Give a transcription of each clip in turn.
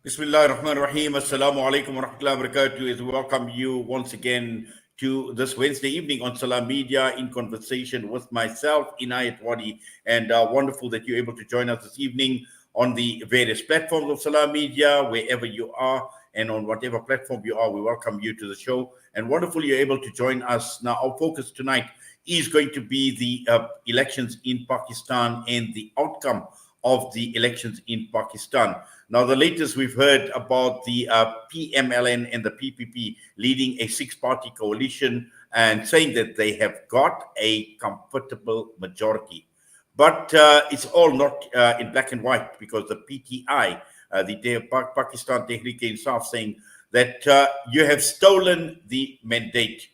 Bismillah ar-Rahman ar-Rahim. Assalamu alaikum wa rahmatullahi wa barakatuh. As we welcome you once again to this Wednesday evening on Salam Media in conversation with myself, Inayat Wadi. And wonderful that you're able to join us this evening on the various platforms of Salam Media, wherever you are and on whatever platform you are. We welcome you to the show. And wonderful you're able to join us. Now, our focus tonight is going to be the elections in Pakistan and the outcome of the elections in Pakistan. Now, the latest we've heard about the PMLN and the PPP leading a six-party coalition and saying that they have got a comfortable majority. But it's all not in black and white, because the PTI, the Pakistan Tehreek-e-Insaf, saying that you have stolen the mandate.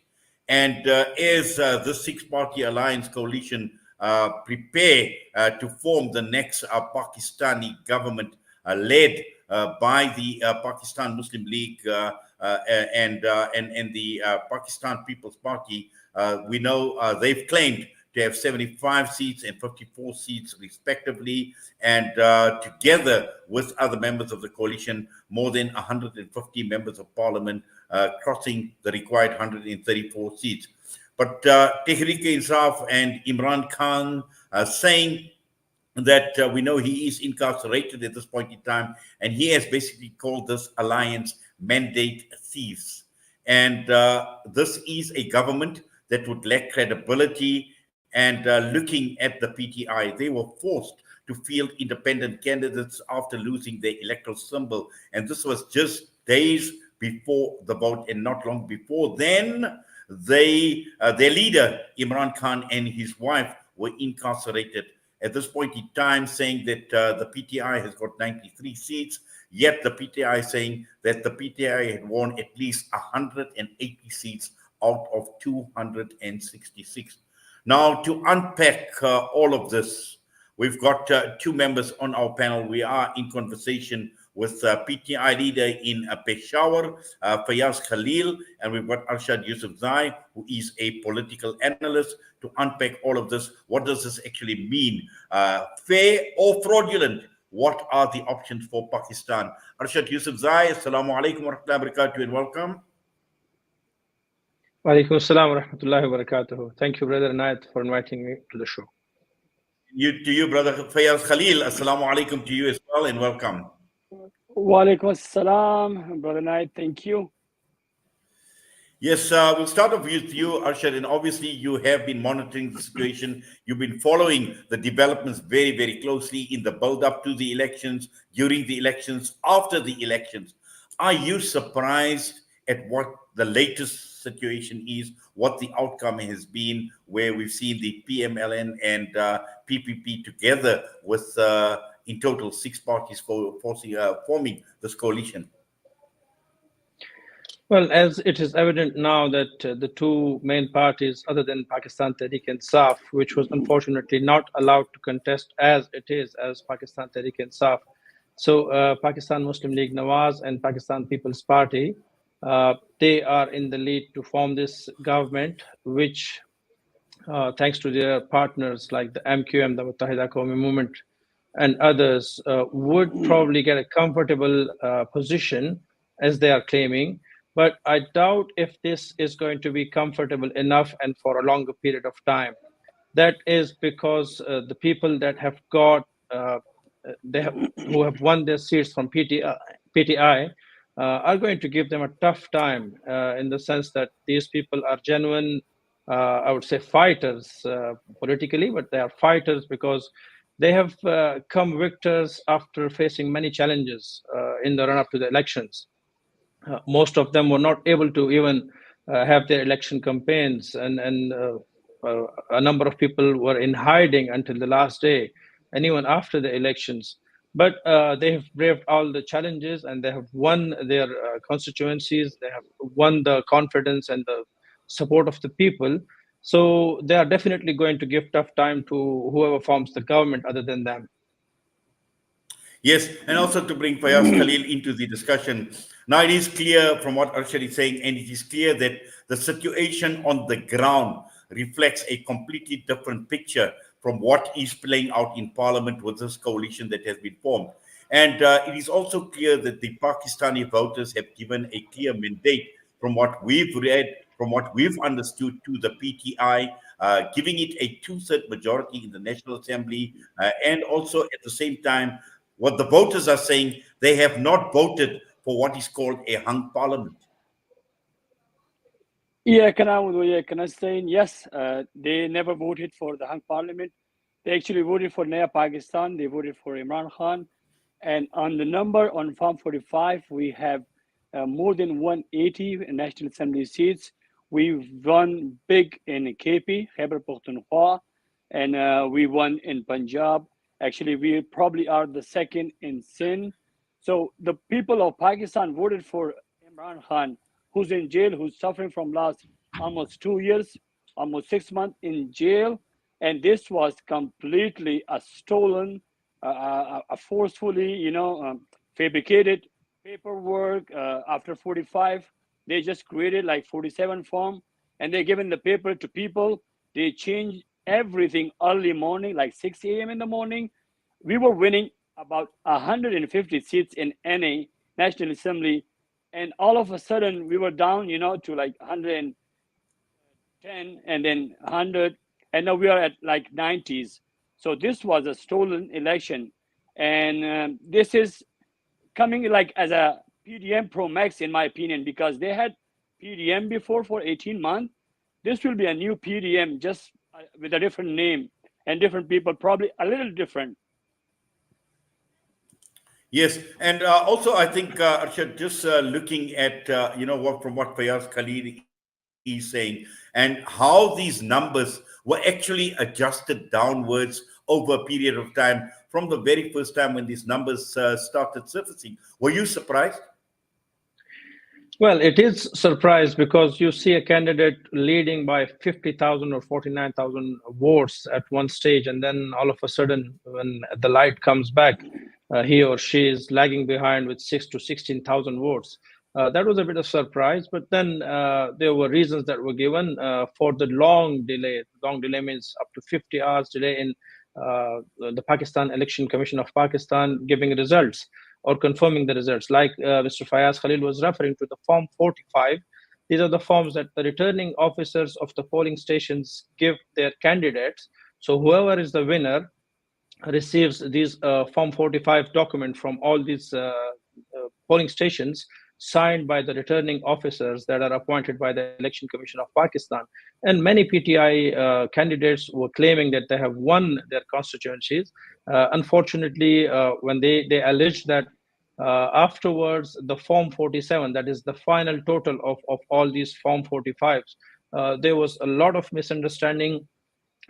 And as the six-party alliance coalition prepare to form the next Pakistani government led by the Pakistan Muslim League and the Pakistan People's Party, we know they've claimed to have 75 seats and 54 seats respectively, and together with other members of the coalition, more than 150 members of parliament, crossing the required 134 seats. But Tehreek-e-Insaf and Imran Khan saying that we know he is incarcerated at this point in time, and he has basically called this alliance mandate thieves. And this is a government that would lack credibility. And looking at the PTI, they were forced to field independent candidates after losing their electoral symbol. And this was just days before the vote, and not long before then, their leader, Imran Khan, and his wife were incarcerated. At this point in time, saying that the PTI has got 93 seats, yet the PTI saying that the PTI had won at least 180 seats out of 266. Now, to unpack all of this, we've got two members on our panel. We are in conversation with PTI leader in Peshawar, Fayaz Khalil, and we've got Arshad Yusufzai, who is a political analyst, to unpack all of this. What does this actually mean? Fair or fraudulent? What are the options for Pakistan? Arshad Yusufzai, assalamu alaikum wa rahmatullahi wa barakatuh, and welcome. Walaikum assalam wa rahmatullahi wa barakatuh. Thank you, Brother Inayat, for inviting me to the show. To you, Brother Fayaz Khalil, assalamu alaikum to you as well, and welcome. Walaikum assalam, Brother Inayat, thank you. Yes, we'll start off with you, Arshad, and obviously you have been monitoring the situation. You've been following the developments very, very closely in the build-up to the elections, during the elections, after the elections. Are you surprised at what the latest situation is, what the outcome has been, where we've seen the PMLN and PPP together with, in total, six parties forming this coalition? Well, as it is evident now that the two main parties, other than Pakistan Tehreek-e-Insaf, which was unfortunately not allowed to contest as it is as Pakistan Tehreek-e-Insaf, so Pakistan Muslim League Nawaz and Pakistan People's Party, they are in the lead to form this government, which, thanks to their partners like the MQM, the Muttahida Qawmi Movement, and others, would probably get a comfortable position, as they are claiming. But I doubt if this is going to be comfortable enough and for a longer period of time. That is because the people that have got, who have won their seats from PTI are going to give them a tough time, in the sense that these people are genuine, I would say, fighters politically, but they are fighters because they have come victors after facing many challenges in the run-up to the elections. Most of them were not able to even have their election campaigns, and a number of people were in hiding until the last day, and even after the elections. But they have braved all the challenges, and they have won their constituencies. They have won the confidence and the support of the people. So they are definitely going to give tough time to whoever forms the government other than them. Yes, and also to bring Fayaz Khalil into the discussion. Now, it is clear from what Arshad is saying, and it is clear that the situation on the ground reflects a completely different picture from what is playing out in Parliament with this coalition that has been formed. And it is also clear that the Pakistani voters have given a clear mandate from what we've read, from what we've understood, to the PTI, giving it a two-third majority in the National Assembly. And also at the same time, what the voters are saying, they have not voted for what is called a hung parliament. Yeah, can I say yes? They never voted for the hung parliament. They actually voted for Naya Pakistan. They voted for Imran Khan. And on the number on Farm 45, we have more than 180 National Assembly seats. We've won big in KP, Khyber Pakhtunkhwa, and we won in Punjab. Actually, we probably are the second in Sindh. So the people of Pakistan voted for Imran Khan, who's in jail, who's suffering from last almost 2 years, almost 6 months in jail. And this was completely a stolen, a forcefully, fabricated paperwork. After 45, they just created like 47 form, and they're giving the paper to people. They changed everything early morning, like 6 a.m. in the morning. We were winning about 150 seats in NA, National Assembly, and all of a sudden we were down, to like 110 and then 100, and now we are at like 90s. So this was a stolen election, and this is coming like as a PDM Pro Max, in my opinion, because they had PDM before for 18 months. This will be a new PDM, just with a different name and different people, probably a little different. Yes, and also I think Arshad, just looking at from what Fayaz Khalil is saying, and how these numbers were actually adjusted downwards over a period of time from the very first time when these numbers started surfacing. Were you surprised? Well, it is surprise because you see a candidate leading by 50,000 or 49,000 votes at one stage, and then all of a sudden, when the light comes back, he or she is lagging behind with 6 to 16,000 votes. That was a bit of surprise, but then there were reasons that were given for the long delay. Long delay means up to 50 hours delay in the Pakistan Election Commission of Pakistan giving results or confirming the results. Like Mr. Fayaz Khalil was referring to the Form 45. These are the forms that the returning officers of the polling stations give their candidates. So whoever is the winner receives these Form 45 document from all these polling stations, signed by the returning officers that are appointed by the Election Commission of Pakistan. And many PTI candidates were claiming that they have won their constituencies. Unfortunately, when they alleged that afterwards, the Form 47, that is the final total of all these Form 45s, there was a lot of misunderstanding,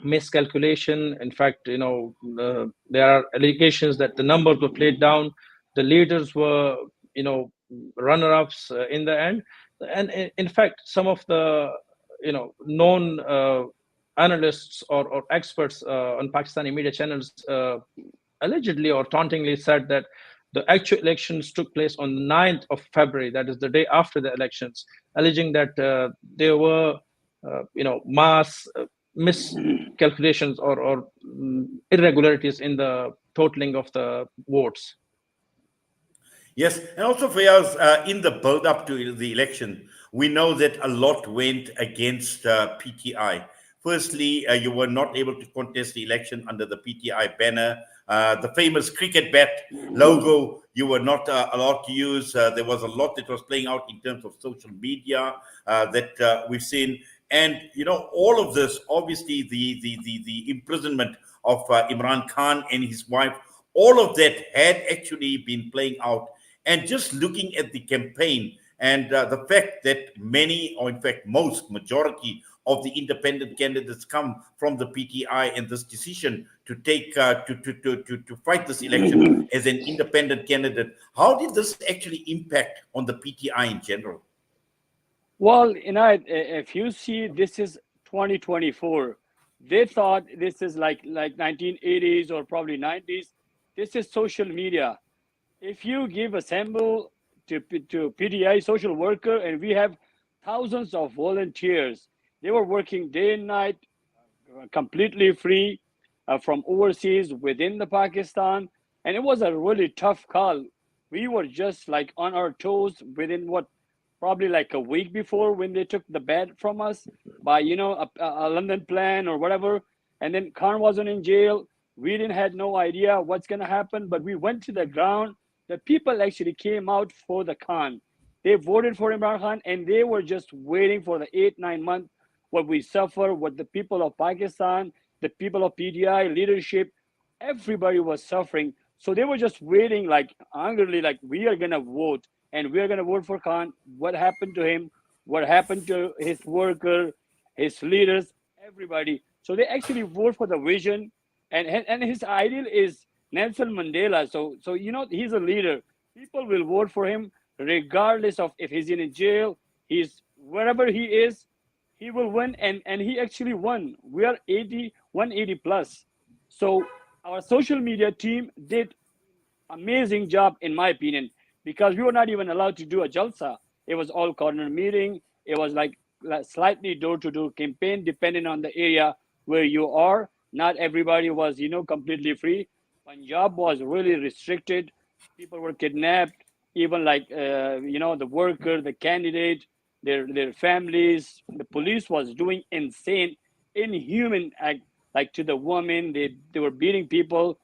miscalculation. In fact, there are allegations that the numbers were played down. The leaders were, runner-ups in the end. And in fact, some of the, known analysts or experts on Pakistani media channels allegedly or tauntingly said that the actual elections took place on the 9th of February, that is the day after the elections, alleging that there were, mass miscalculations or irregularities in the totaling of the votes. Yes, and also Fayaz, in the build-up to the election, we know that a lot went against PTI. Firstly, you were not able to contest the election under the PTI banner. The famous cricket bat logo, you were not allowed to use. There was a lot that was playing out in terms of social media that we've seen. And, all of this, obviously, the imprisonment of Imran Khan and his wife, all of that had actually been playing out. And just looking at the campaign and the fact that many, or in fact most, majority of the independent candidates come from the PTI, and this decision to take to fight this election as an independent candidate, how did this actually impact on the PTI in general? Well, if you see, this is 2024. They thought this is like 1980s or probably 90s. This is social media. If you give a sample to PTI social worker, and we have thousands of volunteers, they were working day and night, completely free from overseas, within the Pakistan. And it was a really tough call. We were just like on our toes within what, probably like a week before when they took the bet from us by, a London plan or whatever. And then Khan wasn't in jail. We didn't had no idea what's gonna happen, but we went to the ground. The people actually came out for the Khan. They voted for Imran Khan, and they were just waiting for the 8 9 months what we suffer, what the people of Pakistan, the people of PTI leadership, everybody was suffering. So they were just waiting, like angrily, like we are gonna vote and we are gonna vote for Khan. What happened to him? What happened to his worker, his leaders, everybody? So they actually vote for the vision, and his ideal is Nelson Mandela. So he's a leader. People will vote for him regardless of if he's in a jail, he's wherever he is, he will win, and he actually won. We are 180 plus. So our social media team did amazing job, in my opinion, because we were not even allowed to do a jalsa. It was all corner meeting. It was like slightly door to door campaign, depending on the area where you are. Not everybody was, completely free. Punjab was really restricted. People were kidnapped. Even like, the worker, the candidate, their families. The police was doing insane, inhuman act, like to the women. They were beating people.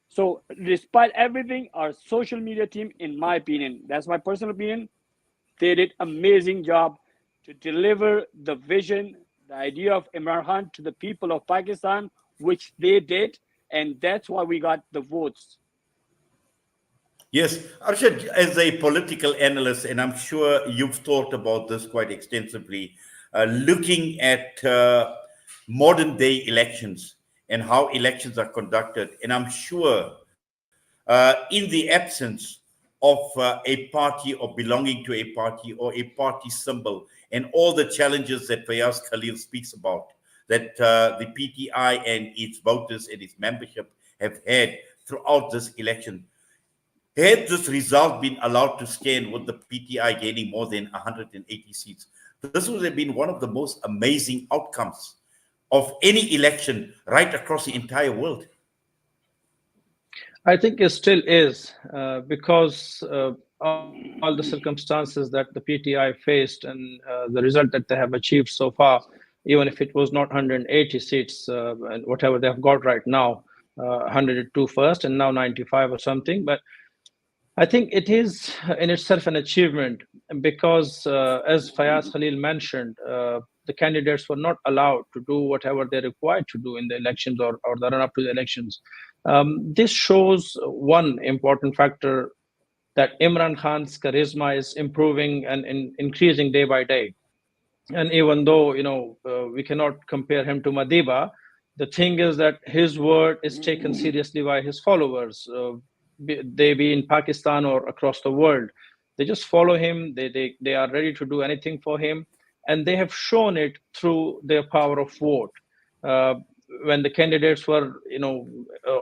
So despite everything, our social media team, in my opinion, that's my personal opinion, they did amazing job to deliver the vision, the idea of Imran Khan to the people of Pakistan, which they did, and that's why we got the votes. Yes, Arshad, as a political analyst, and I'm sure you've thought about this quite extensively, looking at modern day elections and how elections are conducted, and I'm sure in the absence of a party or belonging to a party or a party symbol and all the challenges that Fayaz Khalil speaks about, that the PTI and its voters and its membership have had throughout this election. Had this result been allowed to stand with the PTI gaining more than 180 seats, this would have been one of the most amazing outcomes of any election right across the entire world. I think it still is because all the circumstances that the PTI faced and the result that they have achieved so far, even if it was not 180 seats and whatever they have got right now, 102 first and now 95 or something. But I think it is in itself an achievement because, as Fayaz Khalil mentioned, the candidates were not allowed to do whatever they're required to do in the elections or the run up to the elections. This shows one important factor that Imran Khan's charisma is improving and increasing day by day. And even though we cannot compare him to Madiba, the thing is that his word is taken seriously by his followers. They be in Pakistan or across the world, they just follow him. They are ready to do anything for him, and they have shown it through their power of vote. Uh, when the candidates were,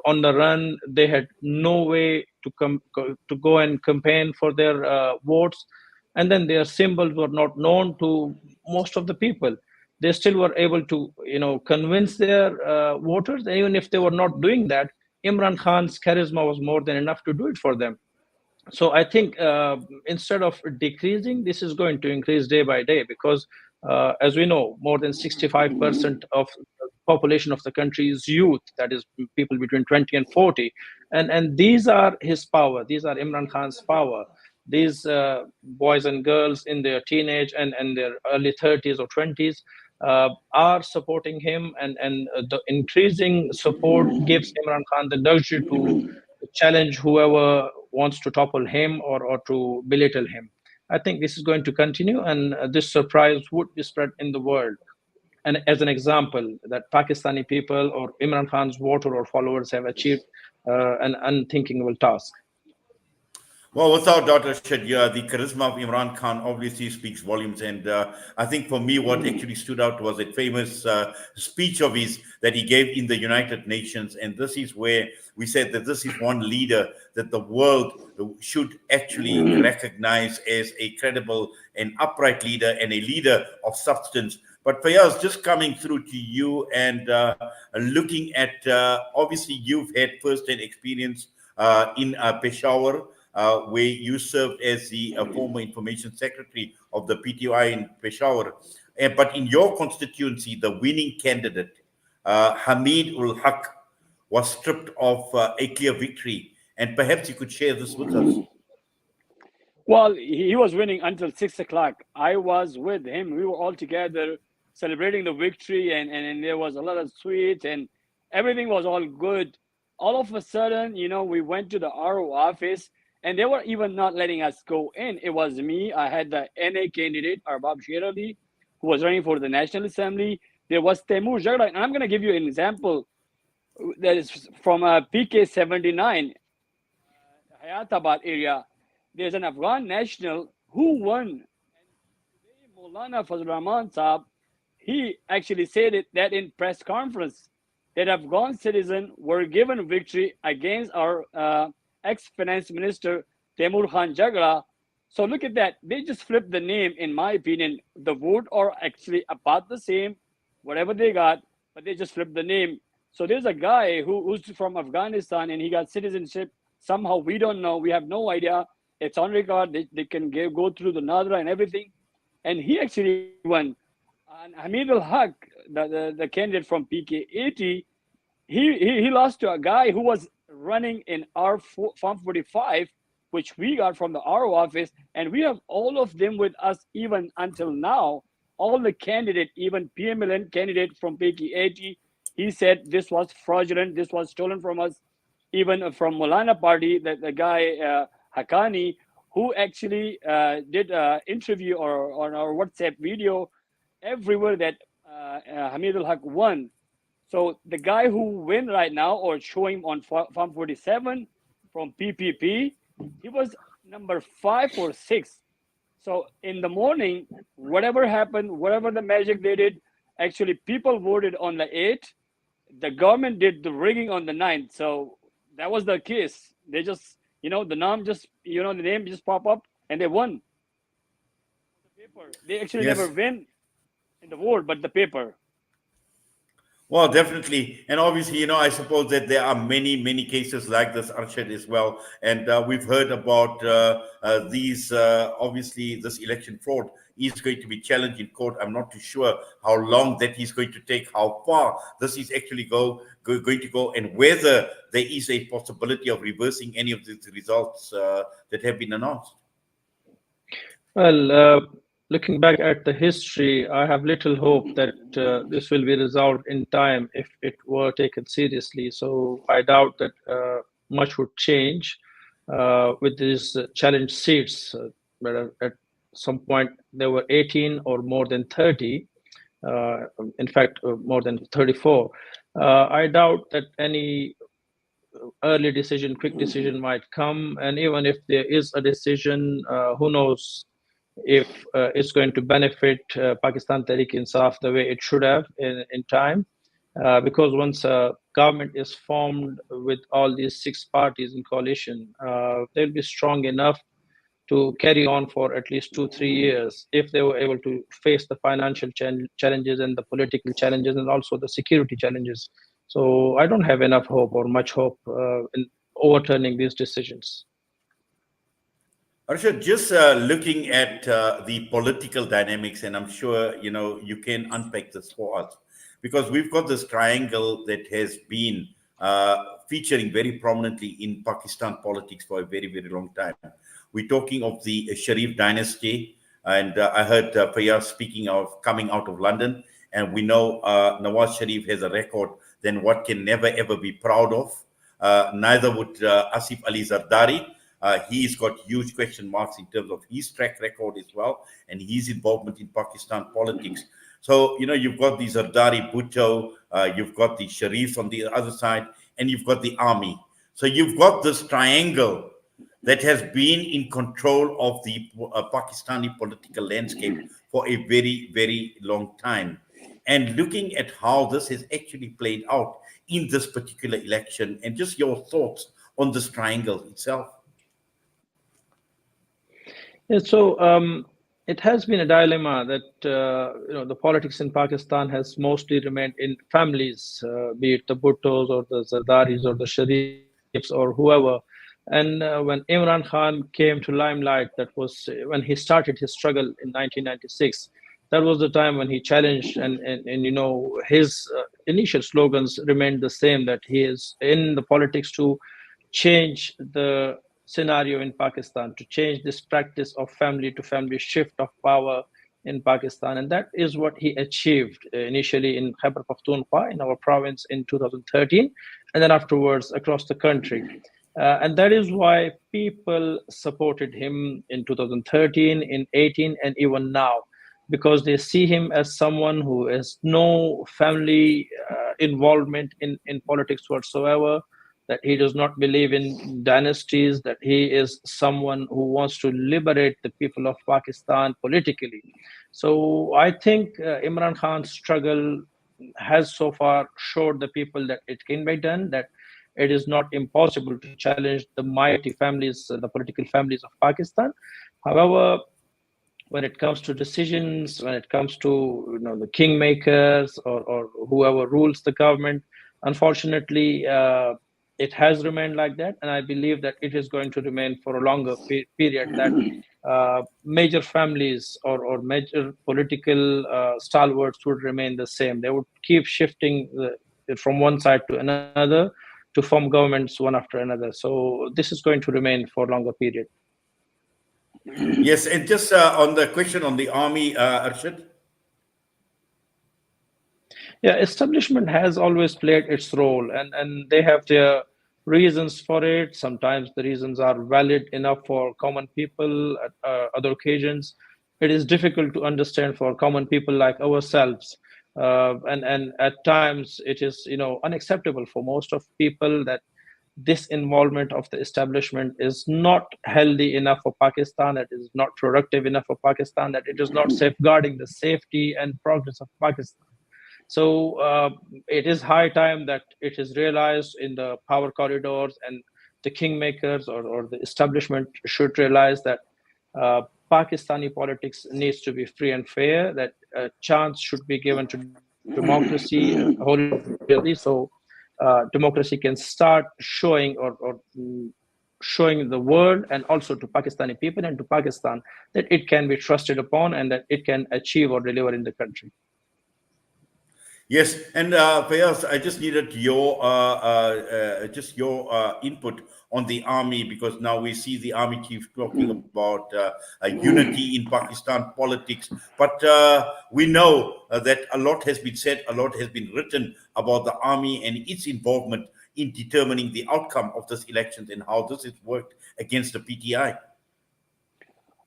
on the run, they had no way to go and campaign for their votes, and then their symbols were not known to most of the people. They still were able to, convince their voters, and even if they were not doing that, Imran Khan's charisma was more than enough to do it for them. So I think instead of decreasing, this is going to increase day by day because, as we know, more than 65% of the population of the country is youth, that is people between 20 and 40. And these are his power. These are Imran Khan's power. These boys and girls in their teenage and their early 30s or 20s are supporting him, and the increasing support gives Imran Khan the luxury to challenge whoever wants to topple him or to belittle him. I think this is going to continue, and this surprise would be spread in the world. And as an example, that Pakistani people or Imran Khan's voter or followers have achieved an unthinkable task. Well, without doubt, Arshad, yeah, the charisma of Imran Khan obviously speaks volumes. And I think for me, what actually stood out was that famous speech of his that he gave in the United Nations. And this is where we said that this is one leader that the world should actually recognize as a credible and upright leader and a leader of substance. But Fayaz, just coming through to you and looking at, obviously, you've had first-hand experience in Peshawar, where you served as the former information secretary of the PTI in Peshawar. But in your constituency, the winning candidate, Hamid ul Haq, was stripped of a clear victory. And perhaps you could share this with us. Well, he was winning until 6 o'clock. I was with him. We were all together celebrating the victory, and there was a lot of sweets, and everything was all good. All of a sudden, we went to the RO office, and they were even not letting us go in. It was me. I had the NA candidate, Arbab Sherali, who was running for the National Assembly. There was Temur Jagda, and I'm going to give you an example that is from PK 79, Hayatabad area. There's an Afghan national who won. And today, Maulana Fazl Rahman Saab, he actually said that in press conference, that Afghan citizens were given victory against our ex-finance minister, Temur Khan Jagla. So look at that. They just flipped the name, in my opinion. The vote are actually about the same, whatever they got, but they just flipped the name. So there's a guy who's from Afghanistan, and he got citizenship. Somehow we don't know. We have no idea. It's on record. They can go through the Nadra and everything. And he actually won. And Hamid al-Haq, the candidate from PK80, he lost to a guy who was running in our Farm 45, which we got from the RO office. And we have all of them with us even until now. All the candidate, even PMLN candidate from PK80, he said this was fraudulent. This was stolen from us. Even from Maulana party, the guy Haqqani, who actually did an interview or on our WhatsApp video everywhere that Hamid al-Haq won. So the guy who win right now, or showing on Farm 47 from PPP, he was number 5 or 6. So in the morning, whatever happened, whatever the magic they did, actually people voted on the 8th. The government did the rigging on the 9th. So that was the case. They just, the name just pop up and they won. The paper. They actually never win in the vote, but the paper. Well, definitely. And obviously, I suppose that there are many, many cases like this, Arshad, as well. And we've heard about obviously, this election fraud is going to be challenged in court. I'm not too sure how long that is going to take, how far this is actually going to go, and whether there is a possibility of reversing any of the results that have been announced. Well, looking back at the history, I have little hope that this will be resolved in time if it were taken seriously. So I doubt that much would change with these challenge seats. But at some point, there were 18 or more than 30. In fact, more than 34. I doubt that any early decision, quick decision might come. And even if there is a decision, who knows if it's going to benefit Pakistan Tehreek-e-Insaf the way it should have in time. Because once a government is formed with all these 6 parties in coalition, they'll be strong enough to carry on for at least 2-3 years if they were able to face the financial challenges and the political challenges and also the security challenges. So I don't have enough hope or much hope in overturning these decisions. Arshad, just looking at the political dynamics, and I'm sure you can unpack this for us, because we've got this triangle that has been featuring very prominently in Pakistan politics for a very, very long time. We're talking of the Sharif dynasty, and I heard Fayaz speaking of coming out of London, and we know Nawaz Sharif has a record than what can never ever be proud of. Neither would Asif Ali Zardari. He's got huge question marks in terms of his track record as well, and his involvement in Pakistan politics. So, you've got the Zardari Bhutto, you've got the Sharifs on the other side, and you've got the army. So you've got this triangle that has been in control of the Pakistani political landscape for a very, very long time. And looking at how this has actually played out in this particular election, and just your thoughts on this triangle itself. Yeah, so it has been a dilemma that the politics in Pakistan has mostly remained in families, be it the Bhuttos or the Zardaris or the Sharifs. or whoever. And when Imran Khan came to limelight, that was when he started his struggle in 1996. That was the time when he challenged, and you know, his initial slogans remained the same, that he is in the politics to change the scenario in Pakistan, to change this practice of family to family shift of power in Pakistan. And that is what he achieved initially in Khyber Pakhtunkhwa, in our province, in 2013, and then afterwards across the country. And that is why people supported him in 2013, in 18, and even now, because they see him as someone who has no family involvement in politics whatsoever, that he does not believe in dynasties, that he is someone who wants to liberate the people of Pakistan politically. So I think Imran Khan's struggle has so far showed the people that it can be done, that it is not impossible to challenge the mighty families, the political families of Pakistan. However, when it comes to decisions, when it comes to, you know, the kingmakers or whoever rules the government, unfortunately, it has remained like that, and I believe that it is going to remain for a longer period. That major families or major political stalwarts would remain the same. They would keep shifting from one side to another to form governments one after another. So this is going to remain for a longer period. Yes, and just on the question on the army, Arshad. Yeah, establishment has always played its role, and they have their reasons for it. Sometimes the reasons are valid enough for common people. At other occasions, it is difficult to understand for common people like ourselves. And at times it is, you know, unacceptable for most of people that this involvement of the establishment is not healthy enough for Pakistan, that is not productive enough for Pakistan, that it is not safeguarding the safety and progress of Pakistan. So it is high time that it is realized in the power corridors, and the kingmakers or the establishment should realize that Pakistani politics needs to be free and fair, that a chance should be given to democracy wholly, so democracy can start showing or showing the world and also to Pakistani people and to Pakistan that it can be trusted upon and that it can achieve or deliver in the country. Yes, and Fayaz, I just needed your input on the army, because now we see the army chief talking about a unity in Pakistan politics. But we know that a lot has been said, a lot has been written about the army and its involvement in determining the outcome of this election and how this has worked against the PTI.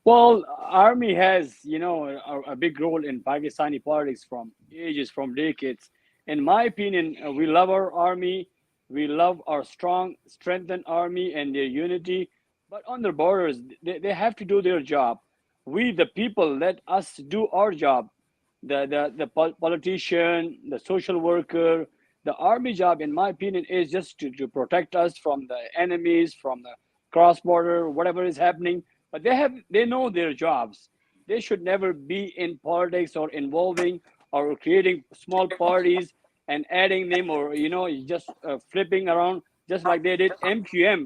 Well, army has, you know, a big role in Pakistani politics from ages, from decades. In my opinion, we love our army. We love our strong, strengthened army and their unity. But on the borders, they have to do their job. We, the people, let us do our job. The politician, the social worker, the army job, in my opinion, is just to protect us from the enemies, from the cross border, whatever is happening. But they know their jobs. They should never be in politics or involving or creating small parties and adding them, or, you know, just flipping around, just like they did MQM.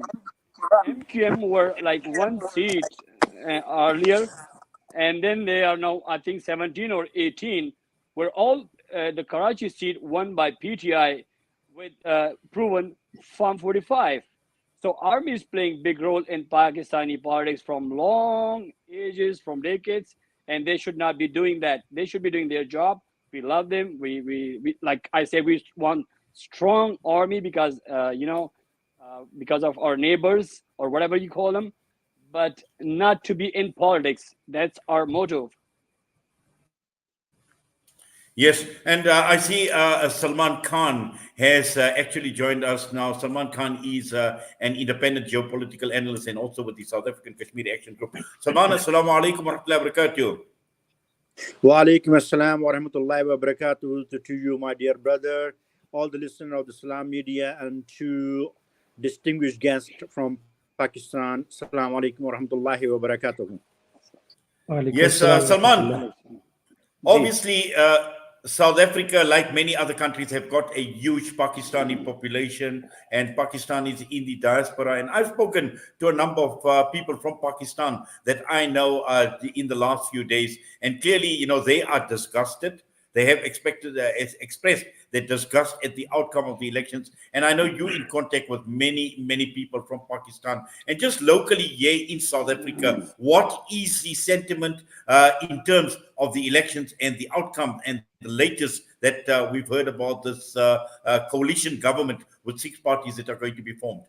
MQM were like one seat earlier, and then they are now, I think, 17 or 18. Were all the Karachi seat won by PTI with proven Farm 45. So army is playing big role in Pakistani politics from long ages, from decades, and they should not be doing that. They should be doing their job. We love them. We like I say, we want strong army because because of our neighbors or whatever you call them, but not to be in politics. That's our motto. Yes, and I see Salman Khan has actually joined us now. Salman Khan is an independent geopolitical analyst and also with the South African Kashmiri Action Group. Salman, assalamu alaikum wa rahmatullahi wa barakatuh. Wa alaikum assalam wa rahmatullahi wa barakatuh to you, my dear brother, all the listeners of the Salam Media, and to distinguished guests from Pakistan. Assalamu alaikum wa rahmatullahi wa barakatuh. Yes, Salman, obviously, South Africa, like many other countries, have got a huge Pakistani population, and Pakistanis in the diaspora. And I've spoken to a number of people from Pakistan that I know in the last few days, and clearly, they are disgusted. They have expressed their disgust at the outcome of the elections. And I know you're in contact with many, many people from Pakistan. And just locally here in South Africa, what is the sentiment in terms of the elections and the outcome and the latest that we've heard about this coalition government with 6 parties that are going to be formed?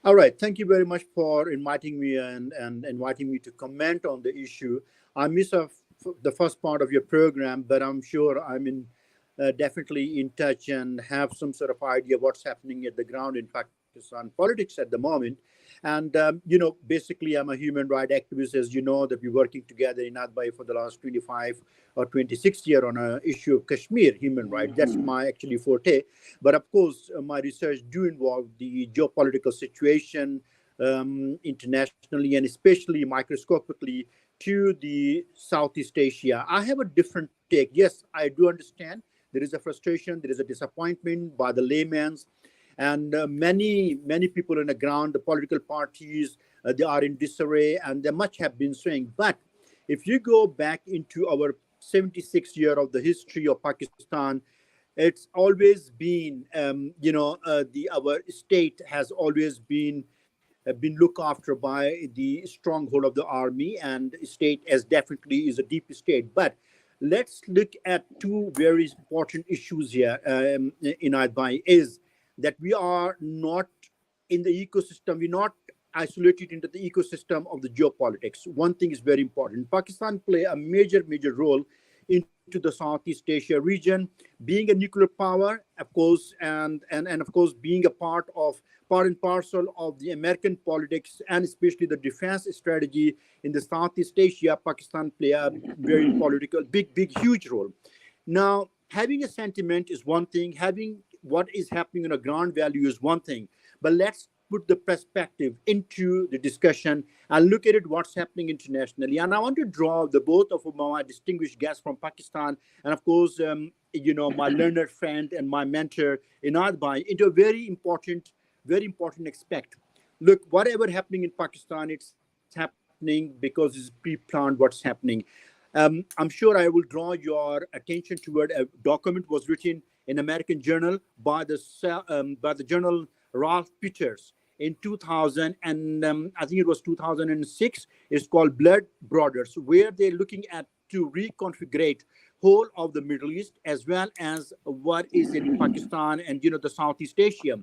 All right. Thank you very much for inviting me and inviting me to comment on the issue. I missed the first part of your program, but I'm sure I'm definitely in touch and have some sort of idea what's happening at the ground in Pakistan politics at the moment. And, basically, I'm a human rights activist, as you know, that we're working together in Adbai for the last 25 or 26 years on an issue of Kashmir human rights. That's my actually forte. But of course, my research do involve the geopolitical situation internationally and especially microscopically to the Southeast Asia. I have a different take. Yes, I do understand there is a frustration, there is a disappointment by the layman's, and many people on the ground, the political parties, they are in disarray, and there much have been saying. But if you go back into our 76 year of the history of Pakistan, it's always been, our state has always been looked after by the stronghold of the army, and state as definitely is a deep state. But let's look at two very important issues here in Adbai is that we are not in the ecosystem, we're not isolated into the ecosystem of the geopolitics. One thing is very important. Pakistan play a major role into the Southeast Asia region, being a nuclear power, of course, and of course being a part and parcel of the American politics and especially the defense strategy in the Southeast Asia. Pakistan play a very huge role. Now, having a sentiment is one thing, having what is happening on a ground value is one thing, but let's put the perspective into the discussion and look at it what's happening internationally. And I want to draw the both of my distinguished guests from Pakistan and of course my learned friend and my mentor in Adbai into a very important aspect. Look, whatever happening in Pakistan, it's happening because it's pre-planned what's happening. I'm sure I will draw your attention toward a document was written in American journal by the journal Ralph Peters in 2000, and I think it was 2006. It's called Blood Brothers, where they're looking at to reconfigure whole of the Middle East as well as what is in Pakistan and the Southeast Asia.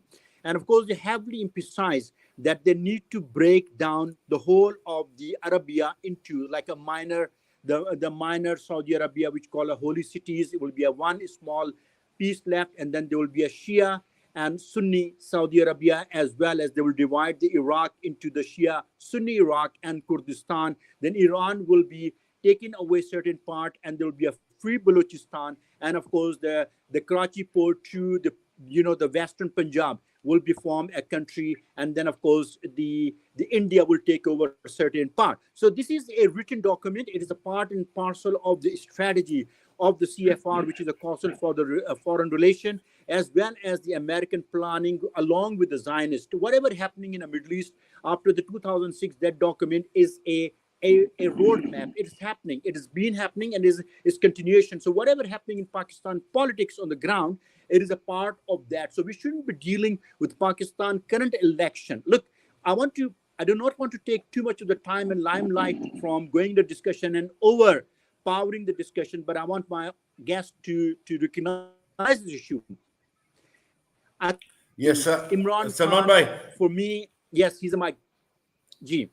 And of course, they heavily emphasize that they need to break down the whole of the Arabia into like a minor, the minor Saudi Arabia, which call a holy cities. It will be a one small piece left, and then there will be a Shia and Sunni Saudi Arabia, as well as they will divide the Iraq into the Shia Sunni Iraq and Kurdistan. Then Iran will be taking away certain part, and there will be a free Balochistan, and of course the Karachi port to the western Punjab will be formed a country, and then of course the India will take over a certain part. So this is a written document. It is a part and parcel of the strategy of the CFR, which is a council for the foreign relation, as well as the American planning along with the Zionist. Whatever happening in the Middle East after the 2006, that document is a roadmap. It is happening. It has been happening and is continuation. So whatever happening in Pakistan politics on the ground, it is a part of that. So we shouldn't be dealing with Pakistan current election. Look, I do not want to take too much of the time and limelight from going the discussion and overpowering the discussion, but I want my guests to recognize the issue. Yes, sir. Imran Salman Khan, bhai. for me, yes, he's a mic. G.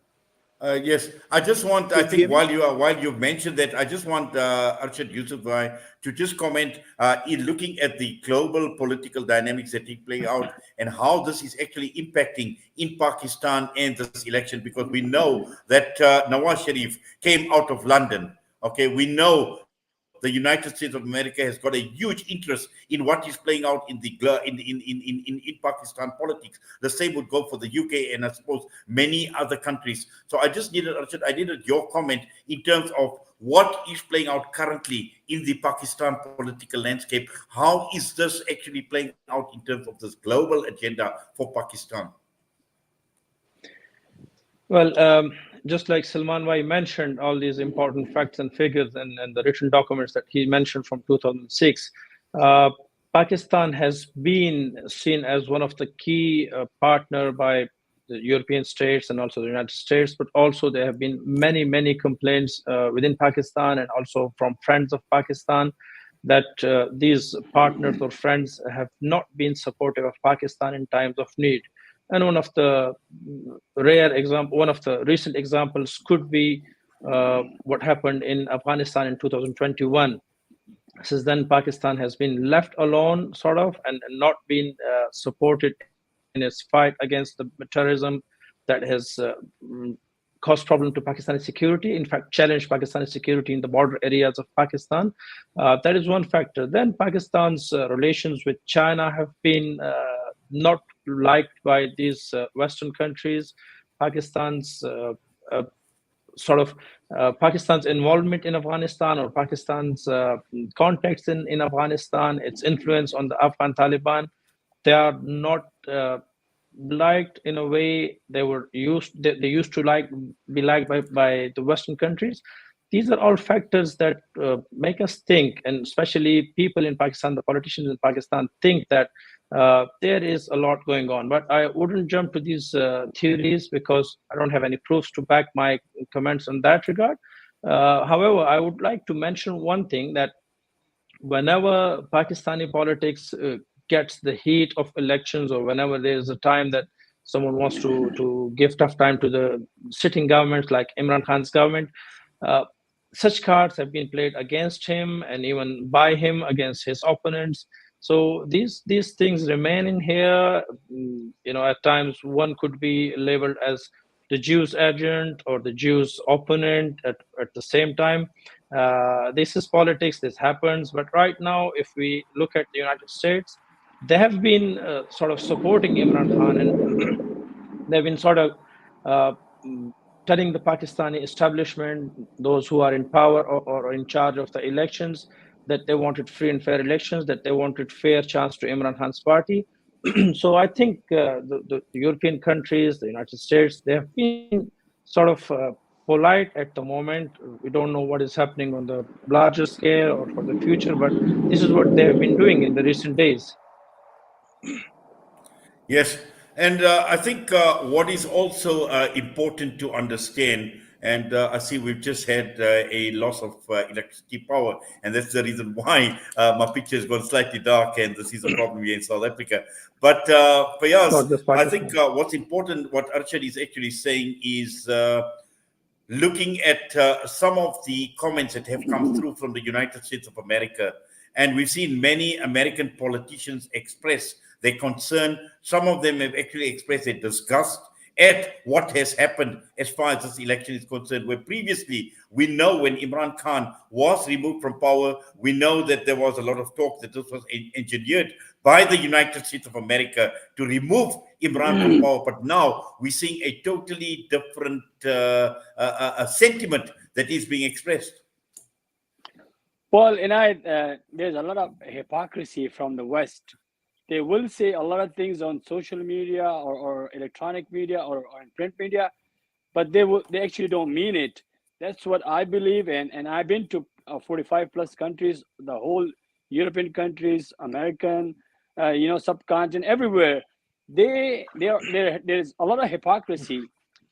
Yes, I just want, I think while you've mentioned that, I just want Arshad Yusufzai to just comment in looking at the global political dynamics that take play out and how this is actually impacting in Pakistan and this election, because we know that Nawaz Sharif came out of London. Okay, we know the United States of America has got a huge interest in what is playing out in Pakistan politics. The same would go for the UK and I suppose many other countries. So I just needed, Arshad, I needed your comment in terms of what is playing out currently in the Pakistan political landscape. How is this actually playing out in terms of this global agenda for Pakistan? Well, just like Salman Bhai mentioned, all these important facts and figures and the written documents that he mentioned from 2006, Pakistan has been seen as one of the key partner by the European states and also the United States, but also there have been many, many complaints within Pakistan and also from friends of Pakistan that these partners or friends have not been supportive of Pakistan in times of need. And one of the recent examples could be what happened in Afghanistan in 2021. Since then, Pakistan has been left alone, sort of, and not been supported in its fight against the terrorism that has caused problem to Pakistani security. In fact, challenged Pakistani security in the border areas of Pakistan. That is one factor. Then Pakistan's relations with China have been not liked by these Western countries. Pakistan's Pakistan's involvement in Afghanistan or Pakistan's context in Afghanistan, its influence on the Afghan Taliban, they are not liked in a way they used to be liked by the Western countries. These are all factors that make us think, and especially people in Pakistan, the politicians in Pakistan, think that there is a lot going on. But I wouldn't jump to these theories because I don't have any proofs to back my comments in that regard. However, I would like to mention one thing, that whenever Pakistani politics gets the heat of elections, or whenever there is a time that someone wants to give tough time to the sitting governments like Imran Khan's government, such cards have been played against him and even by him against his opponents. So these things remain in here. At times one could be labeled as the Jews agent or the Jews opponent at the same time. This is politics, this happens. But right now, if we look at the United States, they have been sort of supporting Imran Khan, and they've been sort of telling the Pakistani establishment, those who are in power or in charge of the elections, that they wanted free and fair elections, that they wanted fair chance to Imran Khan's party. So I think the European countries, the United States, they have been sort of polite at the moment. We don't know what is happening on the larger scale or for the future, but this is what they have been doing in the recent days. Yes, and I think what is also important to understand, and I see we've just had a loss of electricity power, and that's the reason why my picture has gone slightly dark, and this is a problem here in South Africa. But Fayaz, I think what's important, what Arshad is actually saying is looking at some of the comments that have come through from the United States of America. And we've seen many American politicians express their concern. Some of them have actually expressed their disgust at what has happened as far as this election is concerned, where previously we know when Imran Khan was removed from power, we know that there was a lot of talk that this was engineered by the United States of America to remove Imran from power. But now we're seeing a totally different sentiment that is being expressed. Well, there's a lot of hypocrisy from the West. They will say a lot of things on social media or electronic media or in print media, but they actually don't mean it. That's what I believe, and I've been to 45 plus countries, the whole European countries, American, subcontinent, everywhere. There's a lot of hypocrisy.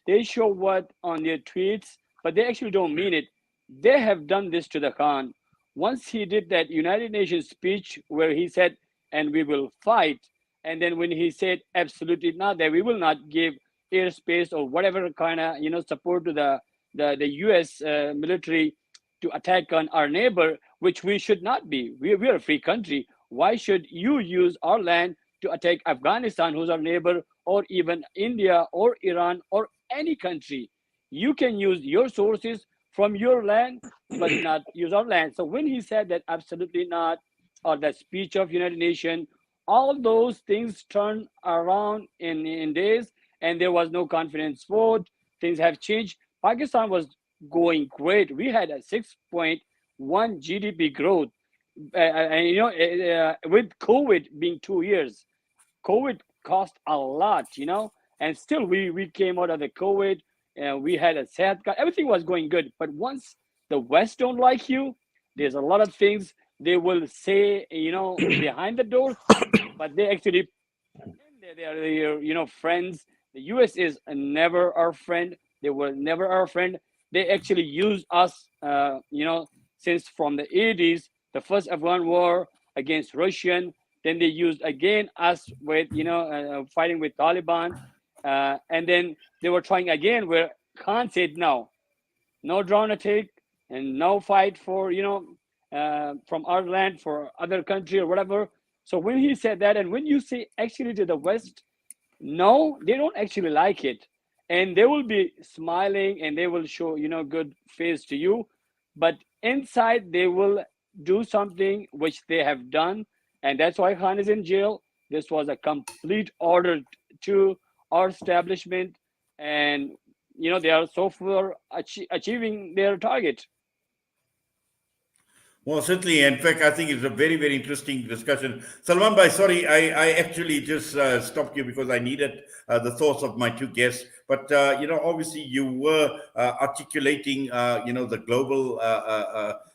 They show what on their tweets, but they actually don't mean it. They have done this to the Khan. Once he did that United Nations speech where he said, and we will fight. And then when he said, absolutely not, that we will not give airspace or whatever kind of, support to the US military to attack on our neighbor, which we should not be. We're a free country. Why should you use our land to attack Afghanistan, who's our neighbor, or even India or Iran or any country? You can use your sources from your land, but not use our land. So when he said that absolutely not, or that speech of United Nations, all those things turned around in days, and there was no confidence vote. Things have changed. Pakistan was going great. We had a 6.1 GDP growth. And you know, with COVID being 2 years, COVID cost a lot, you know, and still we came out of the COVID and we had a sad cut. Everything was going good. But once the West don't like you, there's a lot of things they will say, you know, behind the door, but they actually they are your, you know, friends. The US is never our friend. They were never our friend. They actually used us, you know, since from the 80s, the first Afghan war against Russian. Then they used again us with, you know, fighting with Taliban. And then they were trying again where Khan said no drone attack and no fight for, you know, from our land for other country or whatever. So when he said that, and when you say actually to the West, no, they don't actually like it, and they will be smiling and they will show, you know, good face to you, but inside they will do something which they have done, and that's why Khan is in jail. This was a complete order to our establishment, and you know they are so far achieving their target. Well, certainly. In fact, I think it's a very, very interesting discussion. Salman Bhai, sorry, I actually just stopped you because I needed the thoughts of my two guests. But, you know, obviously you were articulating, you know, the global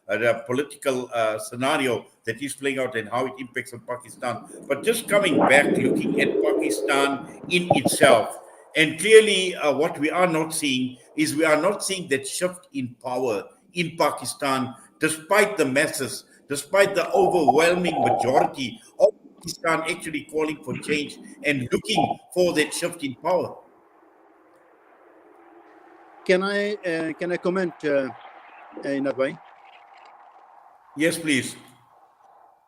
the political scenario that is playing out and how it impacts on Pakistan. But just coming back, looking at Pakistan in itself, and clearly what we are not seeing is we are not seeing that shift in power in Pakistan, despite the masses, despite the overwhelming majority of Pakistan actually calling for change and looking for that shift in power. Can I comment in that way? Yes, please.